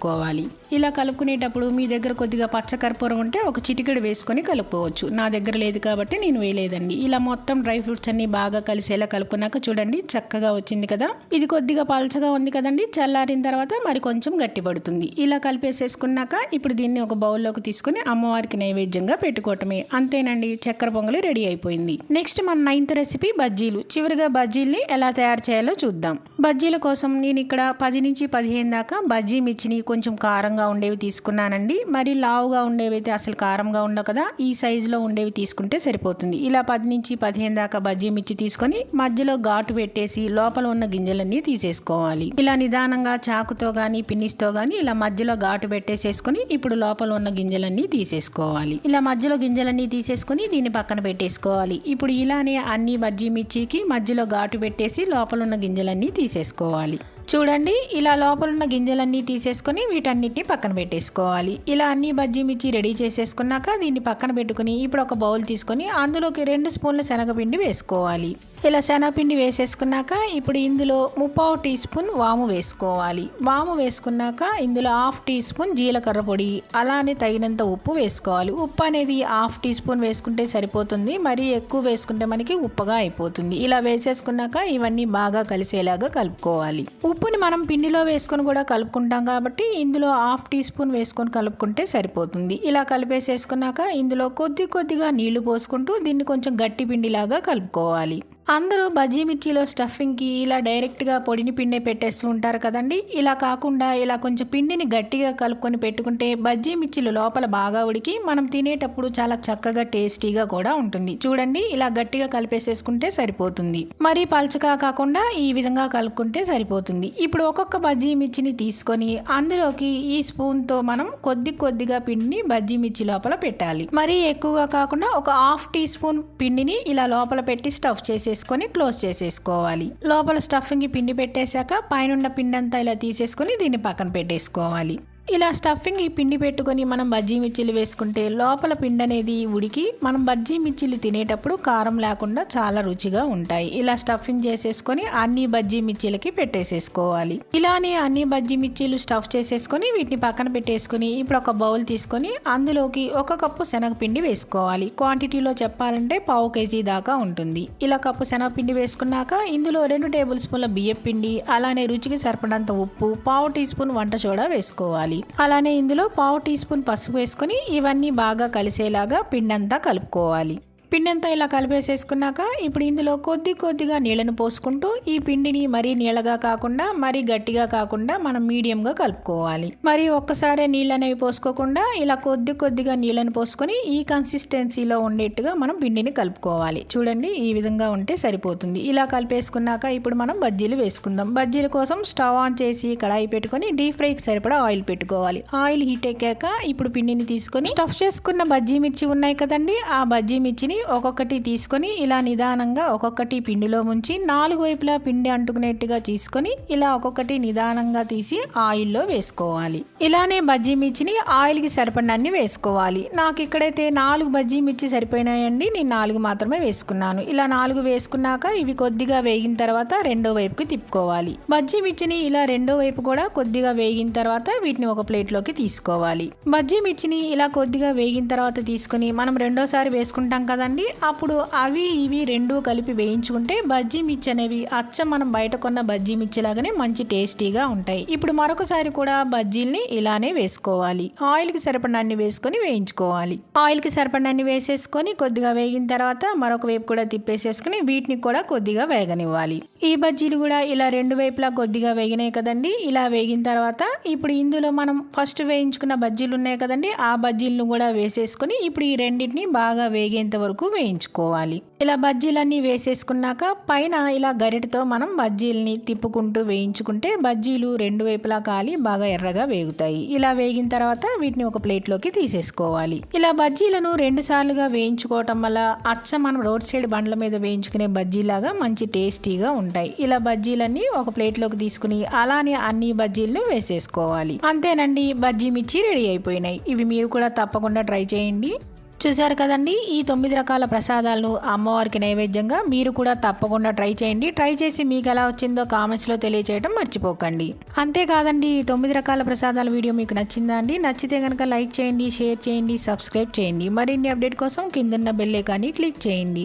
ఇలా కలుపుకునేటప్పుడు మీ దగ్గర కొద్దిగా పచ్చకర్పూరం ఉంటే ఒక చిటికెడు వేసుకొని కలుపుకోవచ్చు. నా దగ్గర లేదు కాబట్టి నేను వేయలేదండి. ఇలా మొత్తం డ్రై ఫ్రూట్స్ అన్ని బాగా కలిసేలా కలుపుకున్నాక చూడండి చక్కగా వచ్చింది కదా. ఇది కొద్దిగా పల్చగా ఉంది కదండి, చల్లారిన తర్వాత మరి కొంచెం గట్టి పడుతుంది. ఇలా కలిపేసేసుకున్నాక ఇప్పుడు దీన్ని ఒక బౌల్లోకి తీసుకుని అమ్మవారికి నైవేద్యంగా పెట్టుకోవటమే. అంతేనండి, చక్కెర పొంగలి రెడీ అయిపోయింది. నెక్స్ట్ మన 9th రెసిపీ బజ్జీలు. చివరిగా బజ్జీల్ని ఎలా తయారు చేయాలో చూద్దాం. బజ్జీల కోసం నేను ఇక్కడ 10 నుంచి 15 దాకా బజ్జీ మిర్చిని కొంచెం కారంగా కారంగా ఉండేవి తీసుకున్నానండి. మరి లావుగా ఉండేవి అయితే అసలు కారంగా ఉండవు కదా, ఈ సైజులో ఉండేవి తీసుకుంటే సరిపోతుంది. ఇలా 10 నుంచి 15 దాకా బజ్జీ మిర్చి తీసుకొని మధ్యలో ఘాటు పెట్టేసి లోపల ఉన్న గింజలన్నీ తీసేసుకోవాలి. ఇలా నిదానంగా చాకుతో కానీ పిన్నిస్తో కానీ ఇలా మధ్యలో ఘాటు పెట్టేసేసుకొని ఇప్పుడు లోపల ఉన్న గింజలన్నీ తీసేసుకోవాలి. ఇలా మధ్యలో గింజలన్నీ తీసేసుకొని దీన్ని పక్కన పెట్టేసుకోవాలి. ఇప్పుడు ఇలానే అన్ని బజ్జీ మిర్చికి మధ్యలో ఘాటు పెట్టేసి లోపల ఉన్న గింజలన్నీ తీసేసుకోవాలి. చూడండి, ఇలా లోపల ఉన్న గింజలన్నీ తీసేసుకొని వీటన్నిటిని పక్కన పెట్టేసుకోవాలి. ఇలా అన్ని బజ్జీ మిర్చి రెడీ చేసేసుకున్నాక దీన్ని పక్కన పెట్టుకుని ఇప్పుడు ఒక బౌల్ తీసుకొని అందులోకి 2 స్పూన్ల శనగపిండి వేసుకోవాలి. ఇలా శనగపిండి వేసేసుకున్నాక ఇప్పుడు ఇందులో 3/4 టీ స్పూన్ వాము వేసుకోవాలి. వాము వేసుకున్నాక ఇందులో 1/2 టీ స్పూన్ జీలకర్ర పొడి, అలానే తగినంత ఉప్పు వేసుకోవాలి. ఉప్పు అనేది 1/2 టీ స్పూన్ వేసుకుంటే సరిపోతుంది, మరీ ఎక్కువ వేసుకుంటే మనకి ఉప్పగా అయిపోతుంది. ఇలా వేసేసుకున్నాక ఇవన్నీ బాగా కలిసేలాగా కలుపుకోవాలి. ఉప్పుని మనం పిండిలో వేసుకొని కూడా కలుపుకుంటాం కాబట్టి ఇందులో 1/2 టీ స్పూన్ వేసుకొని కలుపుకుంటే సరిపోతుంది. ఇలా కలిపేసేసుకున్నాక ఇందులో కొద్దిగా నీళ్లు పోసుకుంటూ దీన్ని కొంచెం గట్టి పిండిలాగా కలుపుకోవాలి. అందరూ బజ్జీ మిర్చిలో స్టఫింగ్కి ఇలా డైరెక్ట్గా పొడిని పిండే పెట్టేస్తూ ఉంటారు కదండి. ఇలా కాకుండా ఇలా కొంచెం పిండిని గట్టిగా కలుపుకొని పెట్టుకుంటే బజ్జీ మిర్చిలు లోపల బాగా ఉడికి మనం తినేటప్పుడు చాలా చక్కగా టేస్టీగా కూడా ఉంటుంది. చూడండి, ఇలా గట్టిగా కలిపేసేసుకుంటే సరిపోతుంది. మరీ పలచగా కాకుండా ఈ విధంగా కలుపుకుంటే సరిపోతుంది. ఇప్పుడు ఒక్కొక్క బజ్జీ మిర్చిని తీసుకొని అందులోకి ఈ స్పూన్తో మనం కొద్దిగా పిండిని బజ్జీ మిర్చి లోపల పెట్టాలి. మరీ ఎక్కువగా కాకుండా ఒక 1/2 టీ స్పూన్ పిండిని ఇలా లోపల పెట్టి స్టఫ్ చేసేసుకొని క్లోజ్ చేసేసుకోవాలి. లోపల స్టఫింగ్ పిండి పెట్టేశాక పైనున్న పిండి అంతా ఇలా తీసేసుకొని దీన్ని పక్కన పెట్టేసుకోవాలి. ఇలా స్టఫింగ్ పిండి పెట్టుకొని మనం బజ్జీ మిర్చిలు వేసుకుంటే లోపల పిండి అనేది ఉడికి మనం బజ్జీ మిర్చిలు తినేటప్పుడు కారం లేకుండా చాలా రుచిగా ఉంటాయి. ఇలా స్టఫింగ్ చేసేసుకొని అన్ని బజ్జీ మిర్చిలకి పెట్టేసేసుకోవాలి. ఇలానే అన్ని బజ్జీ మిర్చిలు స్టఫ్ చేసేసుకొని వీటిని పక్కన పెట్టేసుకొని ఇప్పుడు ఒక బౌల్ తీసుకొని అందులోకి 1 కప్పు శనగపిండి వేసుకోవాలి. క్వాంటిటీలో చెప్పాలంటే 1/2 కేజీ దాకా ఉంటుంది. ఇలా కప్పు శనగపిండి వేసుకున్నాక ఇందులో 2 టేబుల్ స్పూన్ల బియ్యం పిండి, అలానే రుచికి సరిపడంత ఉప్పు, 1/2 టీ స్పూన్ వంట సోడా వేసుకోవాలి. అలానే ఇందులో 1/2 టీ స్పూన్ పసుపు వేసుకొని ఇవన్నీ బాగా కలిసేలాగా పిండంతా కలుపుకోవాలి. పిండంతా ఇలా కలిపేసేసుకున్నాక ఇప్పుడు ఇందులో కొద్దిగా నీళ్ళను పోసుకుంటూ ఈ పిండిని మరీ నీళ్ళగా కాకుండా మరీ గట్టిగా కాకుండా మనం మీడియంగా కలుపుకోవాలి. మరి ఒక్కసారే నీళ్ళు అనేవి పోసుకోకుండా ఇలా కొద్దిగా నీళ్ళను పోసుకొని ఈ కన్సిస్టెన్సీలో ఉండేట్టుగా మనం పిండిని కలుపుకోవాలి. చూడండి, ఈ విధంగా ఉంటే సరిపోతుంది. ఇలా కలిపేసుకున్నాక ఇప్పుడు మనం బజ్జీలు వేసుకుందాం. బజ్జీల కోసం స్టవ్ ఆన్ చేసి కడాయి పెట్టుకొని డీప్ ఫ్రైకి సరిపడా ఆయిల్ పెట్టుకోవాలి. ఆయిల్ హీట్ ఎక్కాక ఇప్పుడు పిండిని తీసుకొని స్టఫ్ చేసుకున్న బజ్జీ మిర్చి ఉన్నాయి కదండి, ఆ బజ్జీ మిర్చిని ఒక్కొక్కటి తీసుకొని ఇలా నిదానంగా ఒక్కొక్కటి పిండిలో ముంచి 4 వైపులా పిండి అంటుకునేట్టుగా తీసుకొని ఇలా ఒక్కొక్కటి నిదానంగా తీసి ఆయిల్లో వేసుకోవాలి. ఇలానే బజ్జీ మిర్చిని ఆయిల్కి సరిపడినన్ని వేసుకోవాలి. నాకు ఇక్కడైతే 4 బజ్జీ మిర్చి సరిపోయినాయండి, నేను 4 మాత్రమే వేసుకున్నాను. ఇలా 4 వేసుకున్నాక ఇవి కొద్దిగా వేగిన తర్వాత రెండో వైపుకి తిప్పుకోవాలి. బజ్జీ మిర్చిని ఇలా రెండో వైపు కూడా కొద్దిగా వేగిన తర్వాత వీటిని ఒక ప్లేట్లోకి తీసుకోవాలి. బజ్జీ మిర్చిని ఇలా కొద్దిగా వేగిన తర్వాత తీసుకుని మనం రెండోసారి వేసుకుంటాం కదా, అప్పుడు అవి ఇవి రెండు కలిపి వేయించుకుంటే బజ్జీ మిర్చి అనేవి అచ్చం మనం బయట కొన్న బజ్జీ మిర్చి లాగానే మంచి టేస్టీగా ఉంటాయి. ఇప్పుడు మరొకసారి కూడా బజ్జీల్ని ఇలానే వేసుకోవాలి. ఆయిల్కి సరిపడినన్ని వేసుకొని వేయించుకోవాలి. ఆయిల్కి సరిపడినన్ని వేసేసుకొని కొద్దిగా వేగిన తర్వాత మరొక వైపు కూడా తిప్పేసేసుకుని వీటిని కూడా కొద్దిగా వేగనివ్వాలి. ఈ బజ్జీలు కూడా ఇలా రెండు వైపులా కొద్దిగా వేగినాయి కదండి. ఇలా వేగిన తర్వాత ఇప్పుడు ఇందులో మనం ఫస్ట్ వేయించుకున్న బజ్జీలు ఉన్నాయి కదండి, ఆ బజ్జీలను కూడా వేసేసుకొని ఇప్పుడు ఈ రెండింటిని బాగా వేగేంత వరకు వేయించుకోవాలి. ఇలా బజ్జీలన్నీ వేసేసుకున్నాక పైన ఇలా గరిటతో మనం బజ్జీలని తిప్పుకుంటూ వేయించుకుంటే బజ్జీలు రెండు వైపులా కాలి బాగా ఎర్రగా వేగుతాయి. ఇలా వేగిన తర్వాత వీటిని ఒక ప్లేట్లోకి తీసేసుకోవాలి. ఇలా బజ్జీలను 2 సార్లుగా వేయించుకోవటం వల్ల అచ్చ మనం రోడ్ సైడ్ బండ్ల మీద వేయించుకునే బజ్జీలాగా మంచి టేస్టీగా ఉంటాయి. ఇలా బజ్జీలన్నీ ఒక ప్లేట్లోకి తీసుకుని అలానే అన్ని బజ్జీలను వేసేసుకోవాలి. అంతేనండి, బజ్జీ మిర్చి రెడీ అయిపోయినాయి. ఇవి మీరు కూడా తప్పకుండా ట్రై చేయండి. చూశారు కదండి, ఈ 9 రకాల ప్రసాదాలను అమ్మవారికి నైవేద్యంగా మీరు కూడా తప్పకుండా ట్రై చేయండి. ట్రై చేసి మీకు ఎలా వచ్చిందో కామెంట్స్లో తెలియజేయడం మర్చిపోకండి. అంతేకాదండి, ఈ 9 రకాల ప్రసాదాల వీడియో మీకు నచ్చిందా అండి? నచ్చితే కనుక లైక్ చేయండి, షేర్ చేయండి, సబ్స్క్రైబ్ చేయండి. మరిన్ని అప్డేట్ కోసం కిందన్న బెల్ ఐకాన్ని క్లిక్ చేయండి.